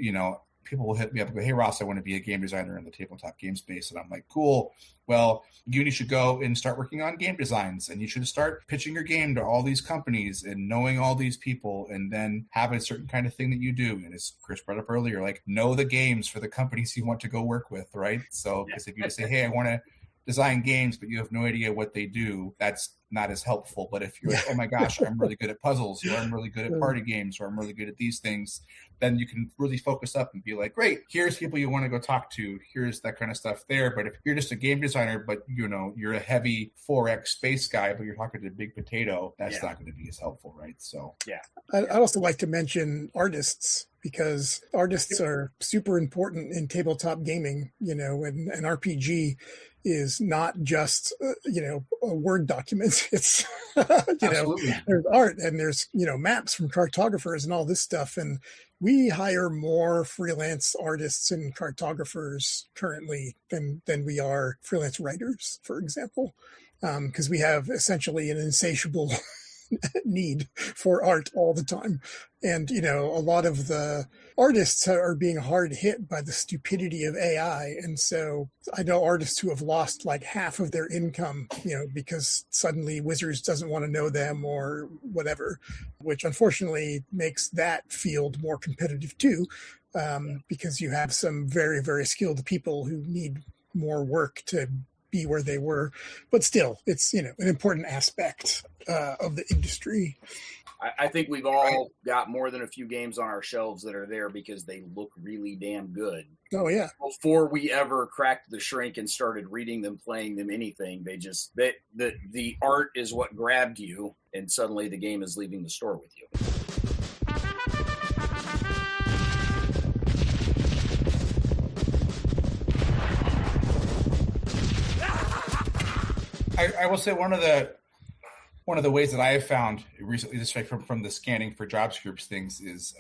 people will hit me up and go, hey, Ross, I want to be a game designer in the tabletop game space. And I'm like, cool. Well, you should go and start working on game designs, and you should start pitching your game to all these companies and knowing all these people, and then have a certain kind of thing that you do. And as Chris brought up earlier, like know the games for the companies you want to go work with, right? So because if you just say, hey, I want to design games, but you have no idea what they do, that's not as helpful. But if you're like, oh my gosh, I'm really good at puzzles, or I'm really good at party games, or I'm really good at these things, then you can really focus up and be like, great, here's people you want to go talk to, here's that kind of stuff there. But if you're just a game designer, but you're a heavy 4X space guy, but you're talking to Big Potato, that's not going to be as helpful, right? So I'd also like to mention artists, because artists are super important in tabletop gaming. And an RPG is not just a Word document. It's there's art, and there's maps from cartographers and all this stuff. And we hire more freelance artists and cartographers currently than we are freelance writers, for example, because we have essentially an insatiable need for art all the time. And, a lot of the artists are being hard hit by the stupidity of AI. And so I know artists who have lost like half of their income, because suddenly Wizards doesn't want to know them or whatever, which unfortunately makes that field more competitive too, because you have some very, very skilled people who need more work to be where they were. But still, it's, an important aspect of the industry. I think we've all got more than a few games on our shelves that are there because they look really damn good. Oh yeah. Before we ever cracked the shrink and started reading them, playing them, anything, the art is what grabbed you, and suddenly the game is leaving the store with you. I will say one of the ways that I have found recently, just from the scanning for jobs groups things, is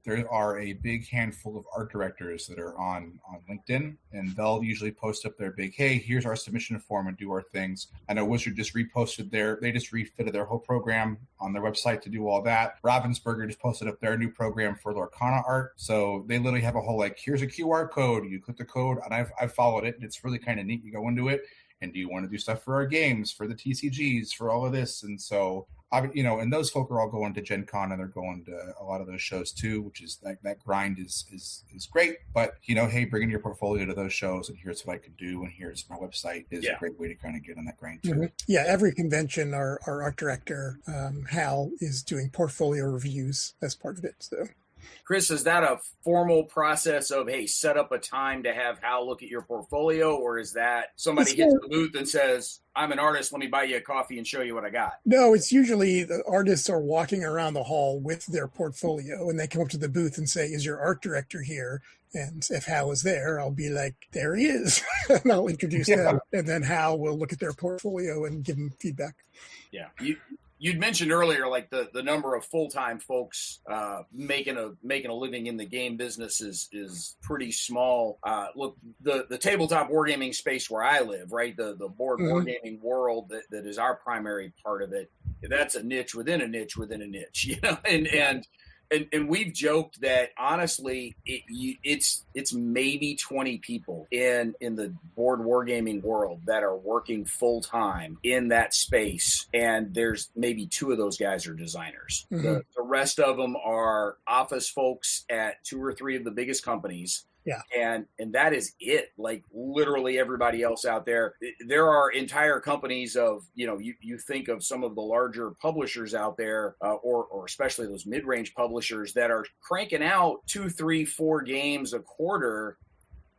there are a big handful of art directors that are on LinkedIn, and they'll usually post up their big, hey, here's our submission form and do our things. I know Wizard just they just refitted their whole program on their website to do all that. Ravensburger just posted up their new program for Lorcana art. So they literally have a whole, like, here's a QR code. You click the code, and I've followed it. And it's really kind of neat. You go into it, and do you want to do stuff for our games, for the TCGs, for all of this? And so, and those folk are all going to Gen Con, and they're going to a lot of those shows too, which is that grind is great. But, hey, bring in your portfolio to those shows, and here's what I could do, and here's my website is a great way to kind of get on that grind too. Mm-hmm. Yeah, every convention, our art director, Hal, is doing portfolio reviews as part of it. So. Chris, is that a formal process of, hey, set up a time to have Hal look at your portfolio, or is that somebody hits the booth and says, I'm an artist, let me buy you a coffee and show you what I got? No, it's usually the artists are walking around the hall with their portfolio, and they come up to the booth and say, is your art director here? And if Hal is there, I'll be like, there he is. And I'll introduce them, and then Hal will look at their portfolio and give them feedback. Yeah. you'd mentioned earlier, like the number of full-time folks making a living in the game business is pretty small. Look, the tabletop wargaming space where I live, right, the board wargaming world that is our primary part of it, that's a niche within a niche within a niche, you know, and we've joked that honestly, it's maybe 20 people in the board wargaming world that are working full time in that space, and there's maybe 2 of those guys are designers. The rest of them are office folks at 2 or 3 of the biggest companies. Yeah. And that is it. Like literally everybody else out there, there are entire companies of, you know, you think of some of the larger publishers out there, or especially those mid-range publishers that are cranking out 2, 3, 4 games a quarter.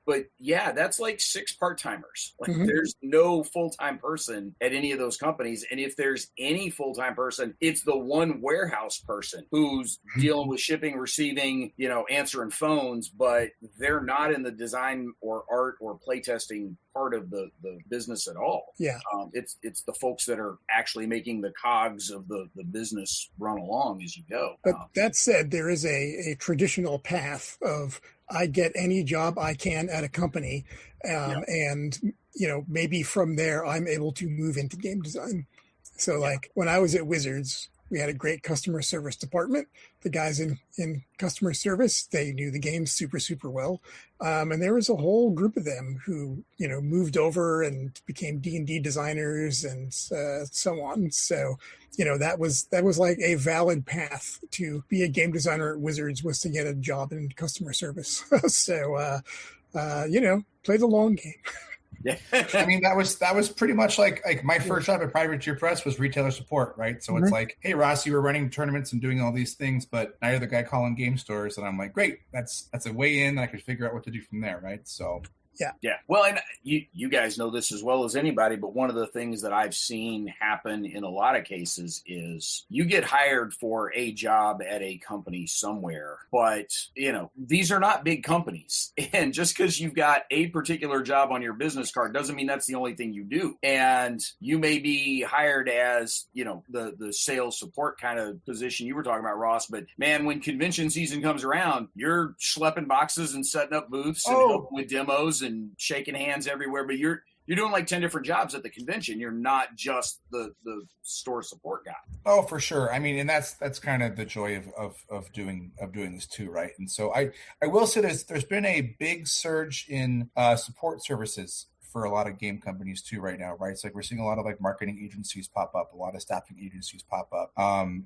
But yeah, that's like 6 part-timers. Like there's no full-time person at any of those companies. And if there's any full-time person, it's the one warehouse person who's dealing with shipping, receiving, you know, answering phones, but they're not in the design or art or playtesting part of the business at all. Yeah. It's the folks that are actually making the cogs of the business run along as you go. But that said, there is a traditional path of I get any job I can at a company, and you know, maybe from there I'm able to move into game design. So like when I was at Wizards, we had a great customer service department. The guys in customer service, they knew the game super, super well. And there was a whole group of them who, you know, moved over and became D&D designers and so on. So, you know, that was like a valid path to be a game designer at Wizards, was to get a job in customer service. So, you know, play the long game. Yeah. I mean, that was pretty much like my first job at Privateer Press was retailer support, right? So it's like, hey, Ross, you were running tournaments and doing all these things, but now you're the guy calling game stores. And I'm like, great, that's a way in. I could figure out what to do from there, right? So Yeah. Well, and you guys know this as well as anybody, but one of the things that I've seen happen in a lot of cases is you get hired for a job at a company somewhere, but, you know, these are not big companies. And just because you've got a particular job on your business card doesn't mean that's the only thing you do. And you may be hired as, you know, the sales support kind of position you were talking about, Ross, but man, when convention season comes around, you're schlepping boxes and setting up booths and helping with demos and shaking hands everywhere, but you're doing like 10 different jobs at the convention. You're not just the store support guy. Oh, for sure. I mean, and that's kind of the joy of doing this too, right? And so I will say there's been a big surge in support services for a lot of game companies too right now, right? It's like we're seeing a lot of like marketing agencies pop up, a lot of staffing agencies pop up,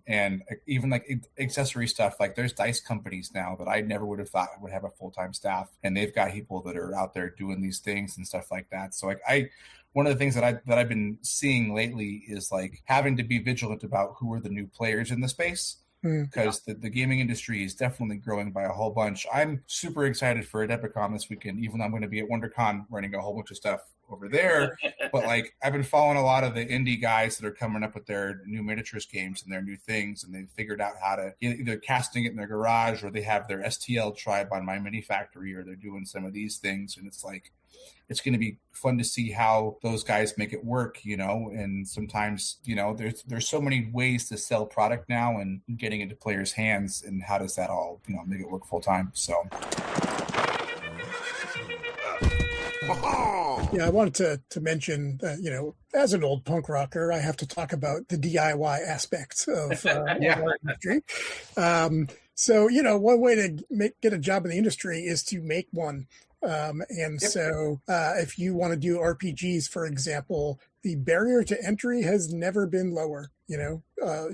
and even like accessory stuff. Like there's dice companies now that I never would have thought would have a full-time staff, and they've got people that are out there doing these things and stuff like that. So like one of the things that I've been seeing lately is like having to be vigilant about who are the new players in the space. Because the gaming industry is definitely growing by a whole bunch. I'm super excited for Adepticon this weekend, even though I'm going to be at WonderCon running a whole bunch of stuff over there. But like I've been following a lot of the indie guys that are coming up with their new miniatures games and their new things, and they've figured out how to either casting it in their garage, or they have their STL tribe on My Mini Factory, or they're doing some of these things. And it's like, it's going to be fun to see how those guys make it work, you know. And sometimes, you know, there's so many ways to sell product now, and getting into players' hands, and how does that all, you know, make it work full time. So yeah, I wanted to mention that, you know, as an old punk rocker, I have to talk about the DIY aspects of our industry. So, you know, one way to get a job in the industry is to make one. So if you want to do RPGs, for example, the barrier to entry has never been lower. You know,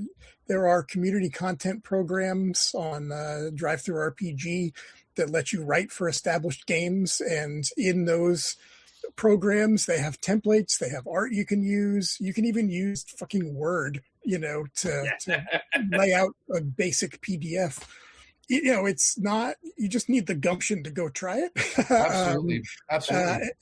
there are community content programs on DriveThruRPG that let you write for established games. And in those programs, they have templates, they have art you can use. You can even use fucking Word, you know, to lay out a basic PDF. You know, it's not, you just need the gumption to go try it. Absolutely.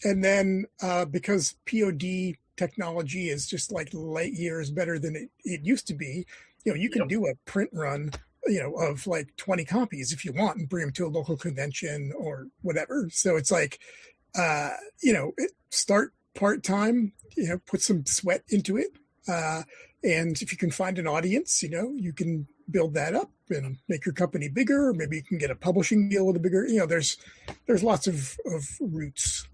And then because POD technology is just like light years better than it used to be, you know, you can do a print run, you know, of like 20 copies if you want, and bring them to a local convention or whatever. So it's like, you know, start part-time, you know, put some sweat into it. And if you can find an audience, you can build that up and make your company bigger. Or maybe you can get a publishing deal with a bigger, there's lots of routes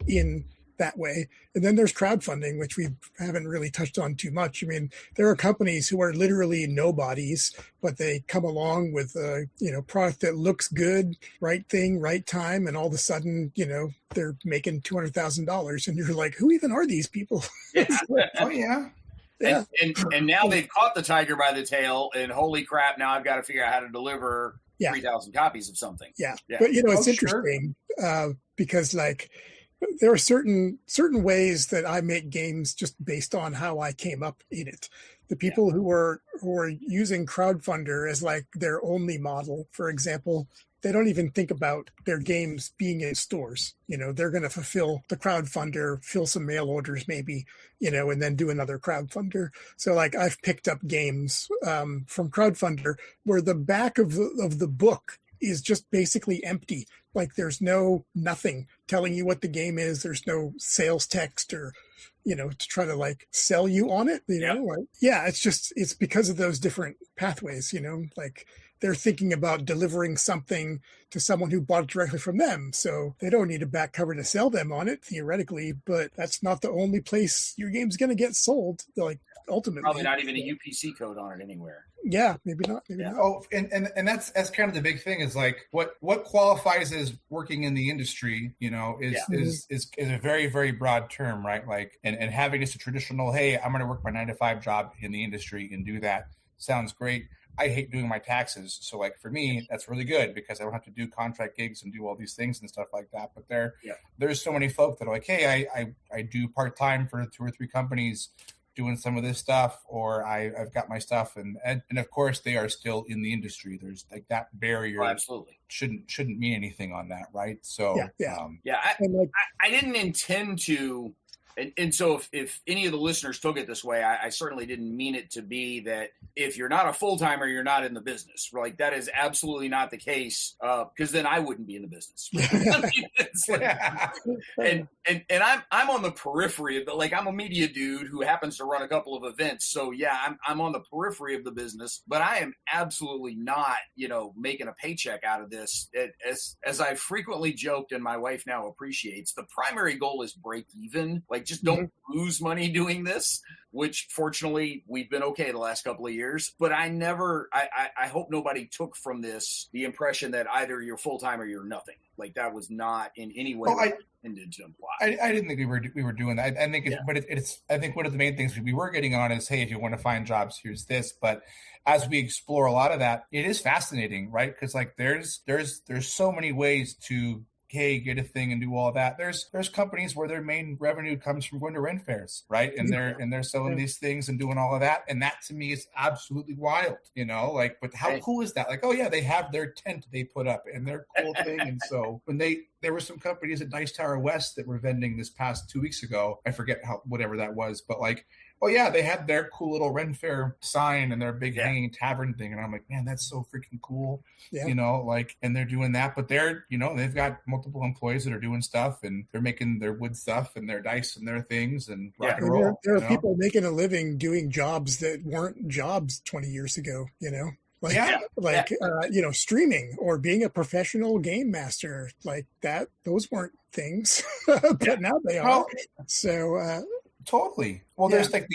in that way. And then there's crowdfunding, which we haven't really touched on too much. I mean, there are companies who are literally nobodies, but they come along with a product that looks good, right thing, right time, and all of a sudden, they're making $200,000, and you're like, who even are these people? Yeah. Oh yeah. Yeah. And now they've caught the tiger by the tail, and holy crap, now I've got to figure out how to deliver 3,000 copies of something. Yeah. But it's interesting because like there are certain ways that I make games just based on how I came up in it. The people who are using crowdfunder as like their only model, for example, they don't even think about their games being in stores. They're going to fulfill the crowdfunder, fill some mail orders maybe, and then do another crowdfunder. So like I've picked up games from crowdfunder where the back of the book is just basically empty. Like there's nothing telling you what the game is. There's no sales text or, to try to like sell you on it, it's because of those different pathways, like they're thinking about delivering something to someone who bought it directly from them. So they don't need a back cover to sell them on it theoretically, but that's not the only place your game's going to get sold. Like ultimately, probably not even a UPC code on it anywhere. Yeah, maybe not. Not. Oh, and that's kind of the big thing is like what qualifies as working in the industry, is a very, very broad term, right? Like, and having just a traditional, hey, I'm going to work my 9-to-5 job in the industry and do that sounds great. I hate doing my taxes. So like for me, that's really good because I don't have to do contract gigs and do all these things and stuff like that. But there's so many folk that are like, hey, I do part-time for 2 or 3 companies doing some of this stuff, or I've got my stuff, and of course they are still in the industry. There's like that barrier. Oh, absolutely shouldn't mean anything on that, right? So I didn't intend to, and so if any of the listeners took it this way, I certainly didn't mean it to be that if you're not a full-timer, you're not in the business. Like that is absolutely not the case, because then I wouldn't be in the business. And I'm on the periphery of like I'm a media dude who happens to run a couple of events. So I'm on the periphery of the business, but I am absolutely not, making a paycheck out of this. As I frequently joked, and my wife now appreciates, the primary goal is break even. Like just don't lose money doing this, which fortunately we've been okay the last couple of years. But I hope nobody took from this the impression that either you're full-time or you're nothing. Like that was not in any way intended to imply. I didn't think we were doing that. I think I think one of the main things we were getting on is, hey, if you want to find jobs, here's this. But as we explore a lot of that, it is fascinating, right? Because like there's so many ways to get a thing and do all that. There's companies where their main revenue comes from going to Ren fairs, right? And they're selling these things and doing all of that. And that to me is absolutely wild, like, but how cool is that? Like, oh yeah, they have their tent they put up and their cool thing. And so when there were some companies at Dice Tower West that were vending this past 2 weeks ago, I forget whatever that was, but like, oh yeah, they had their cool little Ren Fair sign and their big hanging tavern thing. And I'm like, man, that's so freaking cool. Yeah. And they're doing that, but they've got multiple employees that are doing stuff and they're making their wood stuff and their dice and their things and rock and roll. There are people making a living doing jobs that weren't jobs 20 years ago, streaming or being a professional game master like that. Those weren't things, but now they are. So, totally. Well, there's like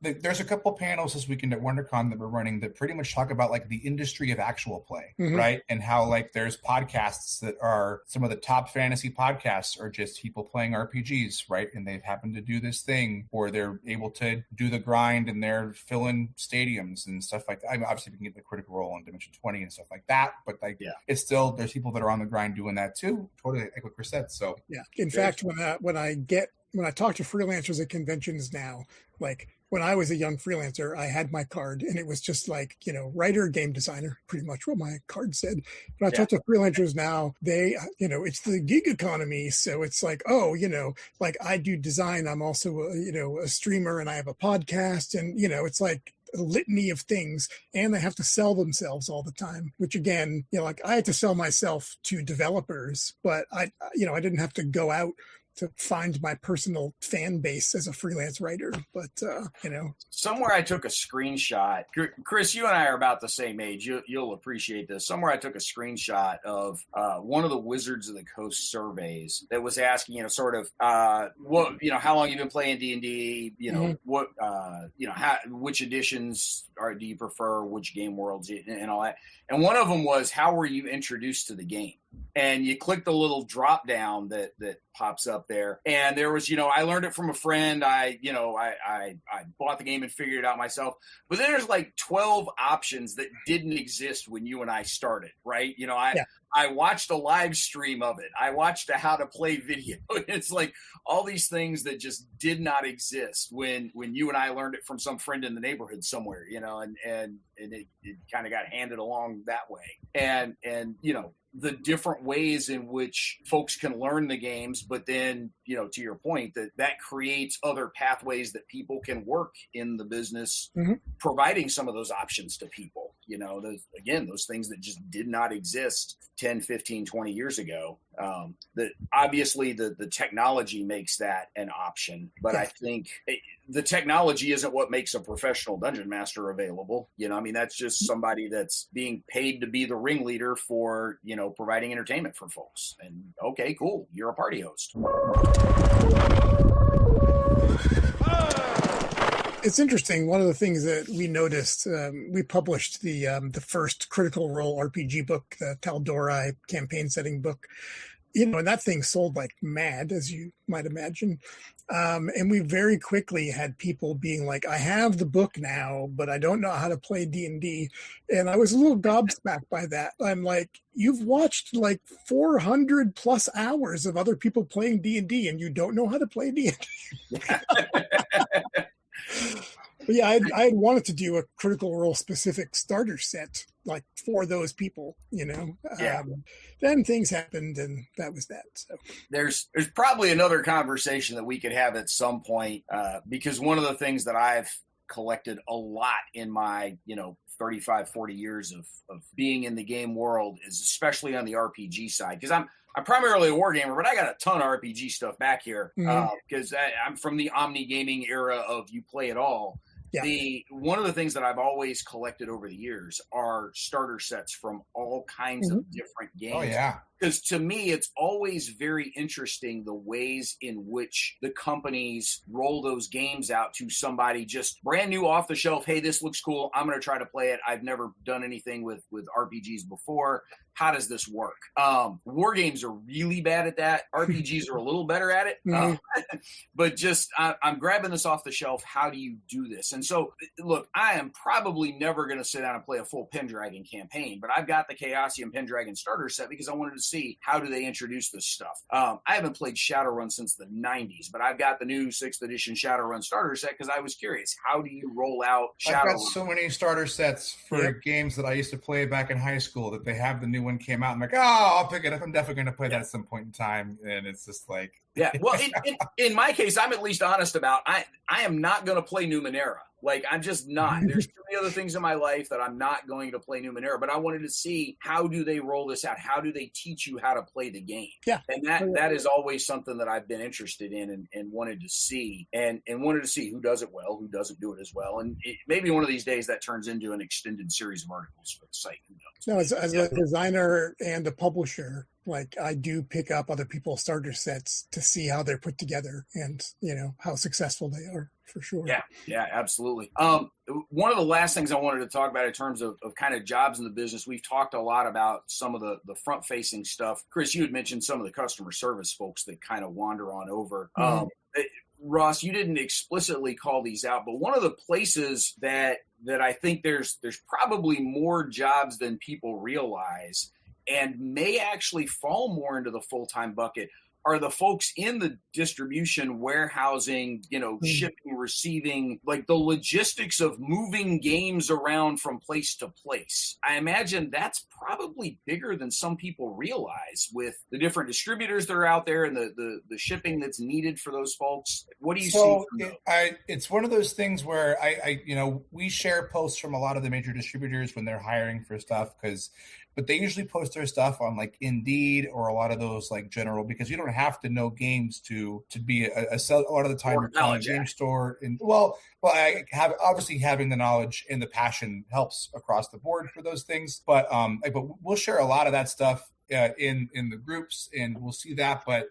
there's a couple panels this weekend at WonderCon that we're running that pretty much talk about like the industry of actual play, right? And how like there's podcasts that are some of the top fantasy podcasts are just people playing RPGs, right? And they've happened to do this thing, or they're able to do the grind and they're filling stadiums and stuff like that. I mean, obviously, we can get the Critical Role on Dimension 20 and stuff like that, but it's still there's people that are on the grind doing that too. Totally, like what Chris said. So in fact, when I talk to freelancers at conventions now, like when I was a young freelancer, I had my card and it was just like, writer, game designer, pretty much what my card said. But I talk to freelancers now, they, it's the gig economy. So it's like, like I do design. I'm also, a streamer and I have a podcast and, it's like a litany of things, and they have to sell themselves all the time, which again, like I had to sell myself to developers, but I didn't have to go out find my personal fan base as a freelance writer. But somewhere I took a screenshot. Chris, you and I are about the same age. You'll appreciate this. Somewhere I took a screenshot of one of the Wizards of the Coast surveys that was asking, sort of, what, how long you've been playing D&D, what, which editions do you prefer, which game worlds, and all that. And one of them was, how were you introduced to the game? And you click the little drop down that pops up there. And there was, I learned it from a friend. I bought the game and figured it out myself. But then there's like 12 options that didn't exist when you and I started, right? I watched a live stream of it. I watched a how to play video. It's like all these things that just did not exist when you and I learned it from some friend in the neighborhood somewhere, and it kind of got handed along that way. And the different ways in which folks can learn the games, but then, to your point, that creates other pathways that people can work in the business, providing some of those options to people, those things that just did not exist 10, 15, 20 years ago. That obviously the technology makes that an option, but I think the technology isn't what makes a professional dungeon master available. That's just somebody that's being paid to be the ringleader for, providing entertainment for folks. And okay, cool. You're a party host. It's interesting. One of the things that we noticed, we published the first Critical Role RPG book, the Tal'Dorei campaign setting book, and that thing sold like mad, as you might imagine. And we very quickly had people being like, I have the book now, but I don't know how to play D&D. And I was a little gobsmacked by that. I'm like, you've watched like 400 plus hours of other people playing D&D and you don't know how to play D&D. But yeah, I had wanted to do a Critical Role specific starter set, like for those people, Then things happened, and that was that. So there's probably another conversation that we could have at some point, because one of the things that I've collected a lot in my 35, 40 years of being in the game world is especially on the RPG side, because I'm primarily a wargamer, but I got a ton of RPG stuff back here because I'm from the Omni gaming era of you play it all. Yeah. One of the things that I've always collected over the years are starter sets from all kinds of different games. Oh, yeah. Because to me, it's always very interesting the ways in which the companies roll those games out to somebody just brand new off the shelf. Hey, this looks cool. I'm going to try to play it. I've never done anything with RPGs before. How does this work? War games are really bad at that. RPGs are a little better at it. But just, I'm grabbing this off the shelf. How do you do this? And so, look, I am probably never going to sit down and play a full Pendragon campaign, but I've got the Chaosium Pendragon starter set because I wanted to see how do they introduce this stuff. I haven't played Shadowrun since the 90s, but I've got the new 6th edition Shadowrun starter set because I was curious. How do you roll out Shadowrun? I've got so many starter sets for games that I used to play back in high school that they have the new one came out. I'm like, I'll pick it up. I'm definitely going to play that at some point in time. And it's just like... Yeah, well, in my case, I'm at least honest about I am not going to play Numenera. Like, I'm just not. There's too many other things in my life that I'm not going to play Numenera. But I wanted to see, how do they roll this out? How do they teach you how to play the game? Yeah. And that is always something that I've been interested in and wanted to see. And wanted to see who does it well, who doesn't do it as well. And maybe one of these days that turns into an extended series of articles for the site. Who knows? No, as a designer and a publisher, like, I do pick up other people's starter sets to see how they're put together and, how successful they are, for sure. Yeah, absolutely. One of the last things I wanted to talk about in terms of kind of jobs in the business, we've talked a lot about some of the front-facing stuff. Chris, you had mentioned some of the customer service folks that kind of wander on over. Ross, you didn't explicitly call these out, but one of the places that I think there's probably more jobs than people realize and may actually fall more into the full-time bucket are the folks in the distribution, warehousing, shipping, receiving, like the logistics of moving games around from place to place. I imagine that's probably bigger than some people realize with the different distributors that are out there and the shipping that's needed for those folks. What do you see? It's one of those things where we share posts from a lot of the major distributors when they're hiring for stuff because but they usually post their stuff on like Indeed or a lot of those like general, because you don't have to know games to be a lot of the time you're calling a game store. And well, I have obviously having the knowledge and the passion helps across the board for those things. But we'll share a lot of that stuff in the groups, and we'll see that. But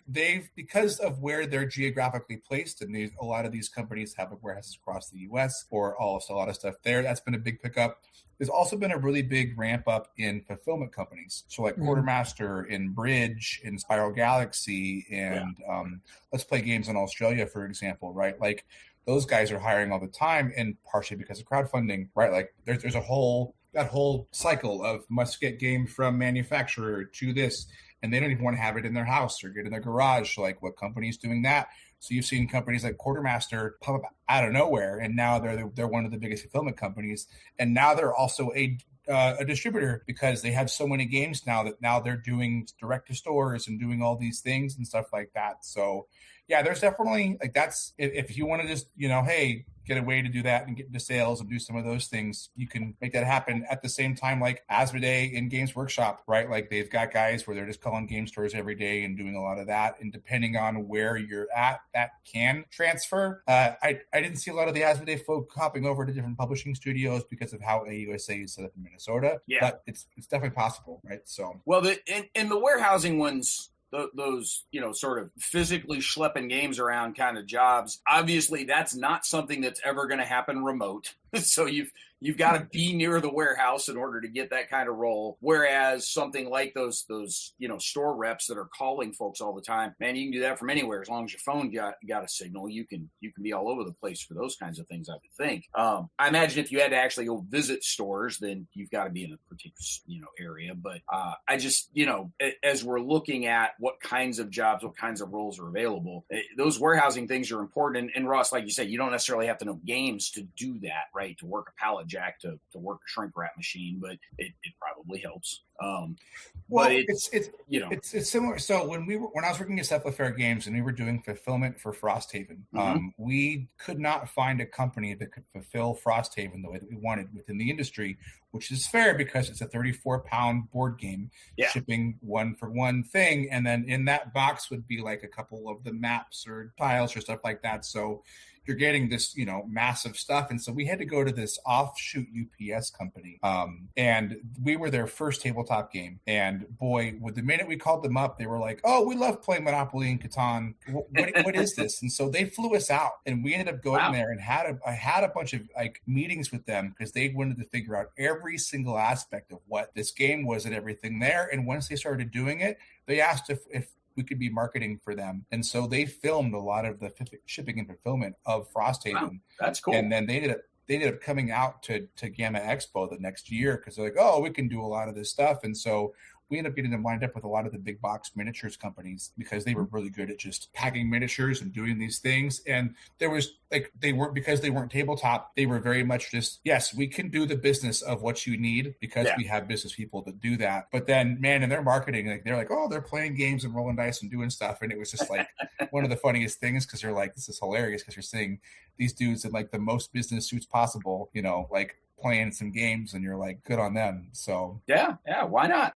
they've, because of where they're geographically placed, and a lot of these companies have warehouses across the U.S. or also a lot of stuff there. That's been a big pickup. There's also been a really big ramp up in fulfillment companies. So like Quartermaster and Bridge and Spiral Galaxy and Let's Play Games in Australia, for example, right? Like those guys are hiring all the time, and partially because of crowdfunding, right? Like there's that whole cycle of must get game from manufacturer to this, and they don't even want to have it in their house or get in their garage. So like what company's doing that? So you've seen companies like Quartermaster pop up out of nowhere, and now they're one of the biggest fulfillment companies, and now they're also a distributor because they have so many games now that now they're doing direct to stores and doing all these things and stuff like that. So yeah, there's definitely like that's if you want to just hey, get a way to do that and get into sales and do some of those things, you can make that happen at the same time. Like Asmodee in Games Workshop, right? Like they've got guys where they're just calling game stores every day and doing a lot of that. And depending on where you're at, that can transfer. I didn't see a lot of the Asmodee folk hopping over to different publishing studios because of how AUSA is set up in Minnesota. Yeah, but it's definitely possible, right? So in the warehousing ones, those sort of physically schlepping games around kind of jobs, obviously that's not something that's ever going to happen remote. So you've got to be near the warehouse in order to get that kind of role. Whereas something like those store reps that are calling folks all the time, man, you can do that from anywhere as long as your phone got a signal. You can be all over the place for those kinds of things, I would think. I imagine if you had to actually go visit stores, then you've got to be in a particular area. But I just as we're looking at what kinds of jobs, what kinds of roles are available, those warehousing things are important. And Ross, like you said, you don't necessarily have to know games to do that, right? To work a pallet jack, to work a shrink wrap machine, but it probably helps. But it's similar. So when I was working at Cephalon Fair Games and we were doing fulfillment for Frosthaven, we could not find a company that could fulfill Frosthaven the way that we wanted within the industry, which is fair because it's a 34-pound board game, shipping one for one thing, and then in that box would be like a couple of the maps or tiles or stuff like that. So you're getting this, massive stuff. And so we had to go to this offshoot UPS company. And we were their first tabletop game. And boy, with the minute we called them up, they were like, oh, we love playing Monopoly and Catan. What is this? And so they flew us out, and we ended up going there and I had a bunch of like meetings with them because they wanted to figure out every single aspect of what this game was and everything there. And once they started doing it, they asked if we could be marketing for them. And so they filmed a lot of the shipping and fulfillment of Frosthaven. Wow, that's cool. And then they ended up coming out to Gamma Expo the next year because they're like, oh, we can do a lot of this stuff. And so we ended up getting them lined up with a lot of the big box miniatures companies because they were really good at just packing miniatures and doing these things. And there was because they weren't tabletop, they were very much just, yes, we can do the business of what you need because we have business people that do that. But then, man, in their marketing, they're like, oh, they're playing games and rolling dice and doing stuff. And it was just like one of the funniest things because you're like, this is hilarious because you're seeing these dudes in like the most business suits possible, like playing some games, and you're like, good on them. So yeah, why not?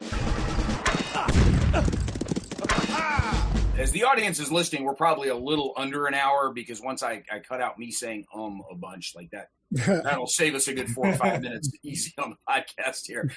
As the audience is listening, we're probably a little under an hour because once I cut out me saying a bunch like that, that'll save us a good 4 or 5 minutes easy on the podcast here.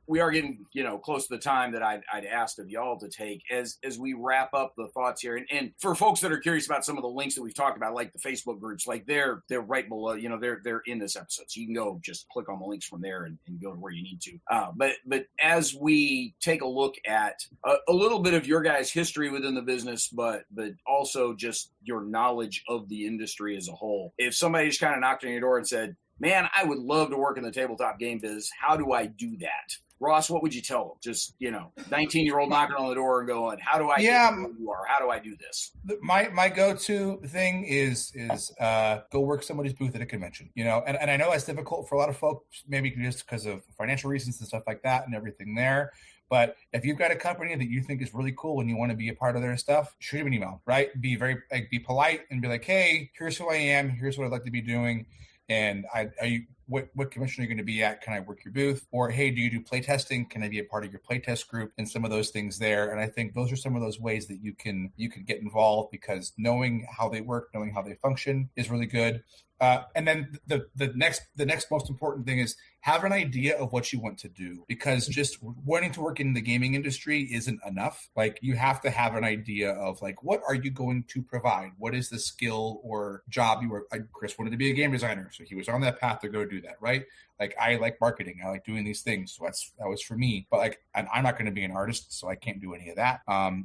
We are getting, close to the time that I'd asked of y'all to take as we wrap up the thoughts here. And for folks that are curious about some of the links that we've talked about, like the Facebook groups, like they're right below, they're in this episode. So you can go just click on the links from there and go to where you need to. But as we take a look at a little bit of your guys' history within the business, but also just your knowledge of the industry as a whole, if somebody just kind of knocked on your door and said, man, I would love to work in the tabletop game biz, how do I do that? Ross, what would you tell them? Just, 19-year-old knocking on the door and going, how do I get where you are? How do I do this? My go-to thing is go work somebody's booth at a convention, and I know that's difficult for a lot of folks, maybe just because of financial reasons and stuff like that and everything there. But if you've got a company that you think is really cool and you want to be a part of their stuff, shoot them an email, right? Be be polite and be like, hey, here's who I am. Here's what I'd like to be doing. And what convention are you going to be at? Can I work your booth? Or, hey, do you do playtesting? Can I be a part of your playtest group? And some of those things there. And I think those are some of those ways that you can get involved, because knowing how they work, knowing how they function is really good. And then the next most important thing is have an idea of what you want to do, because just wanting to work in the gaming industry isn't enough. Like, you have to have an idea of like, what are you going to provide? What is the skill or job you were? Chris wanted to be a game designer, so he was on that path to go do that, right? Like, I like marketing, I like doing these things, so that was for me. But like, I'm not going to be an artist, so I can't do any of that.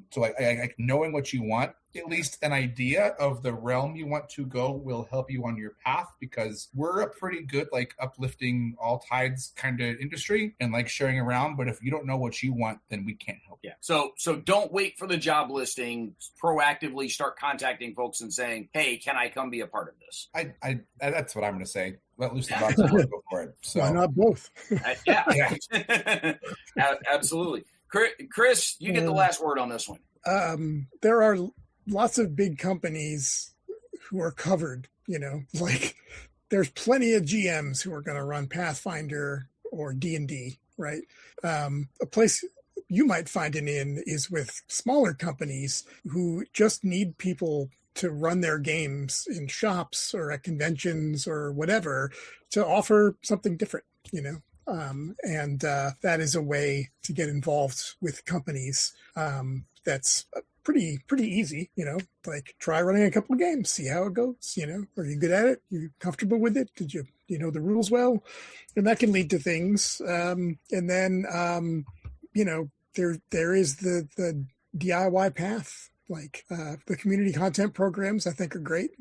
So like knowing what you want, at least an idea of the realm you want to go, will help you on your path, because we're a pretty good like uplifting all tides kind of industry and like sharing around. But if you don't know what you want, then we can't help. Yeah. So don't wait for the job listing. Proactively start contacting folks and saying, "Hey, can I come be a part of this?" I that's what I'm going to say. Let loose the box and go for it. So. Why not both? Yeah. Absolutely. Chris, you get the last word on this one. There are lots of big companies who are covered, like there's plenty of GMs who are going to run Pathfinder or D&D, right? A place you might find it in is with smaller companies who just need people to run their games in shops or at conventions or whatever, to offer something different, and that is a way to get involved with companies. That's pretty easy, like try running a couple of games, see how it goes, are you good at it? You comfortable with it? Did you know the rules well? And that can lead to things. And then, there is the DIY path. Like the community content programs, I think, are great.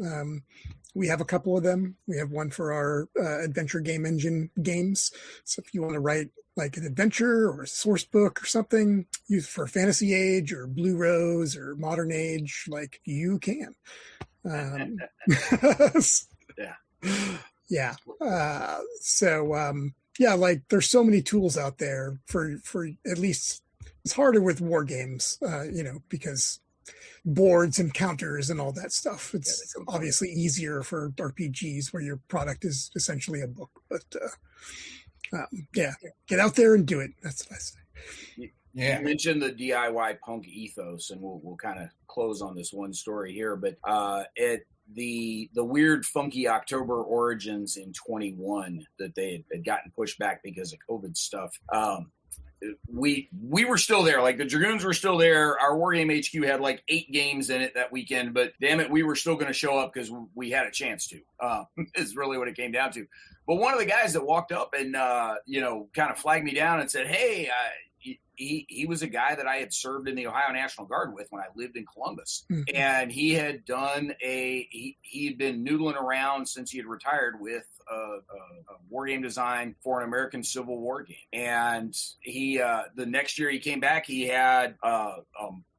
We have a couple of them. We have one for our adventure game engine games. So if you want to write like an adventure or a source book or something, use for Fantasy Age or Blue Rose or Modern Age, like you can. Yeah. Like there's so many tools out there for at least. It's harder with war games, because boards and counters and all that stuff. It's obviously easier for RPGs where your product is essentially a book. But get out there and do it. That's what I say. You mentioned the DIY punk ethos, and we'll kind of close on this one story here. But the weird, funky October origins in 21 that they had gotten pushed back because of COVID stuff. We were still there. Like the Dragoons were still there. Our Wargame HQ had like 8 games in it that weekend, but damn it, we were still going to show up because we had a chance to. Is really what it came down to. But one of the guys that walked up and kind of flagged me down and said, "Hey, he was a guy that I had served in the Ohio National Guard with when I lived in Columbus. Mm-hmm. And he had done he'd been noodling around since he had retired with a war game design for an American Civil War game. And he, the next year he came back, he had a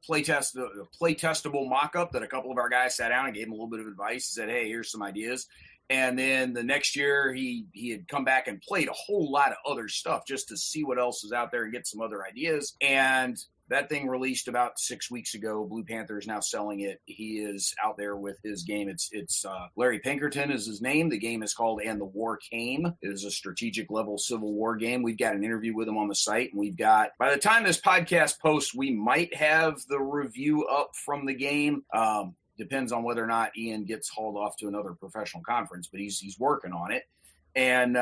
playtestable mock-up that a couple of our guys sat down and gave him a little bit of advice, said, "Hey, here's some ideas." And then the next year he had come back and played a whole lot of other stuff just to see what else is out there and get some other ideas. And that thing released about 6 weeks ago. Blue Panther is now selling it. He is out there with his game. It's Larry Pinkerton is his name. The game is called And the War Came. It is a strategic level Civil War game. We've got an interview with him on the site, and we've got, by the time this podcast posts, we might have the review up from the game. Depends on whether or not Ian gets hauled off to another professional conference, but he's working on it. And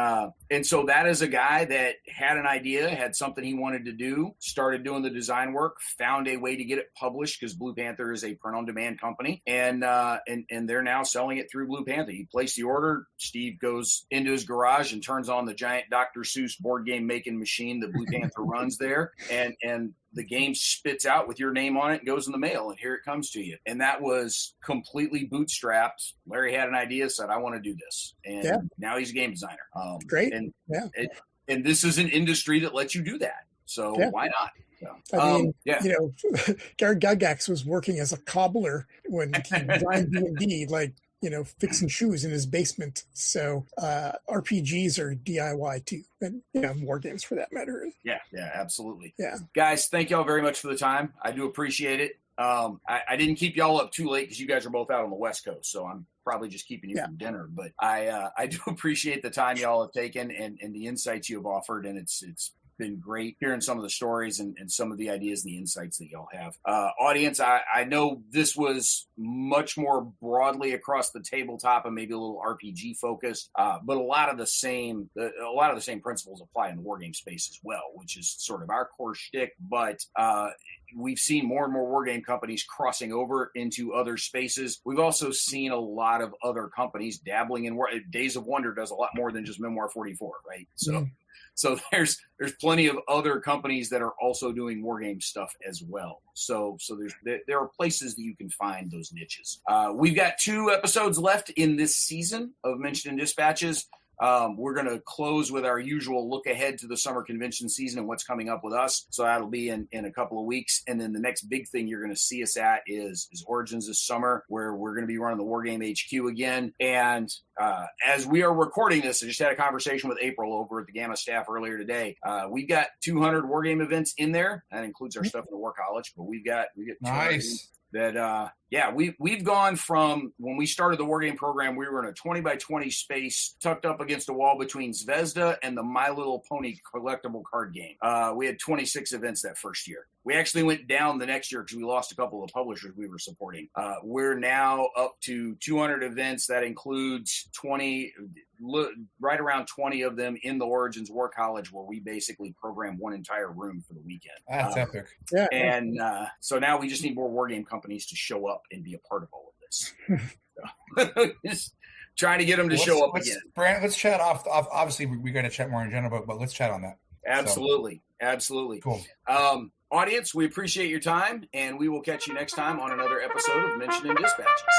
so that is a guy that had an idea, had something he wanted to do, started doing the design work, found a way to get it published because Blue Panther is a print-on-demand company, and they're now selling it through Blue Panther. He placed the order. Steve goes into his garage and turns on the giant Dr. Seuss board game making machine that Blue Panther runs there, and the game spits out with your name on it and goes in the mail, and here it comes to you. And that was completely bootstrapped. Larry had an idea, said, "I want to do this." And now he's a game designer. Great. And this is an industry that lets you do that. So why not? So, I mean, Gary Gygax was working as a cobbler when he designed D&D, like, fixing shoes in his basement. So RPGs are DIY too, and war games for that matter. Yeah, absolutely. Yeah, guys, thank y'all very much for the time. I do appreciate it. I didn't keep y'all up too late because you guys are both out on the West Coast, so I'm probably just keeping you from dinner. But I do appreciate the time y'all have taken and the insights you have offered, and it's been great hearing some of the stories and some of the ideas and the insights that y'all have. Audience, I know this was much more broadly across the tabletop and maybe a little RPG focused, but a lot of the same principles apply in the wargame space as well, which is sort of our core shtick. But we've seen more and more wargame companies crossing over into other spaces. We've also seen a lot of other companies dabbling in Days of Wonder does a lot more than just Memoir 44, right? So there's plenty of other companies that are also doing wargame stuff as well. So there are places that you can find those niches. We've got 2 episodes left in this season of Mentioned in Dispatches. We're going to close with our usual look ahead to the summer convention season and what's coming up with us. So that'll be in a couple of weeks. And then the next big thing you're going to see us at is Origins this summer, where we're going to be running the Wargame HQ again. And as we are recording this, I just had a conversation with April over at the Gamma staff earlier today. We've got 200 Wargame events in there. That includes our stuff in the War College, but we got 200 nice. That we've gone from when we started the wargame program, we were in a 20 by 20 space tucked up against a wall between Zvezda and the My Little Pony collectible card game. We had 26 events that first year. We actually went down the next year because we lost a couple of publishers we were supporting. We're now up to 200 events. That includes 20, right around 20 of them in the Origins War College, where we basically program one entire room for the weekend. That's epic. Yeah. And so now we just need more wargame companies to show up and be a part of all of this. So, just trying to get them to show up again. Brant, let's chat off. Obviously, we got to chat more in general, but let's chat on that. Absolutely. Cool. Audience, we appreciate your time, and we will catch you next time on another episode of Mentioned in Dispatches.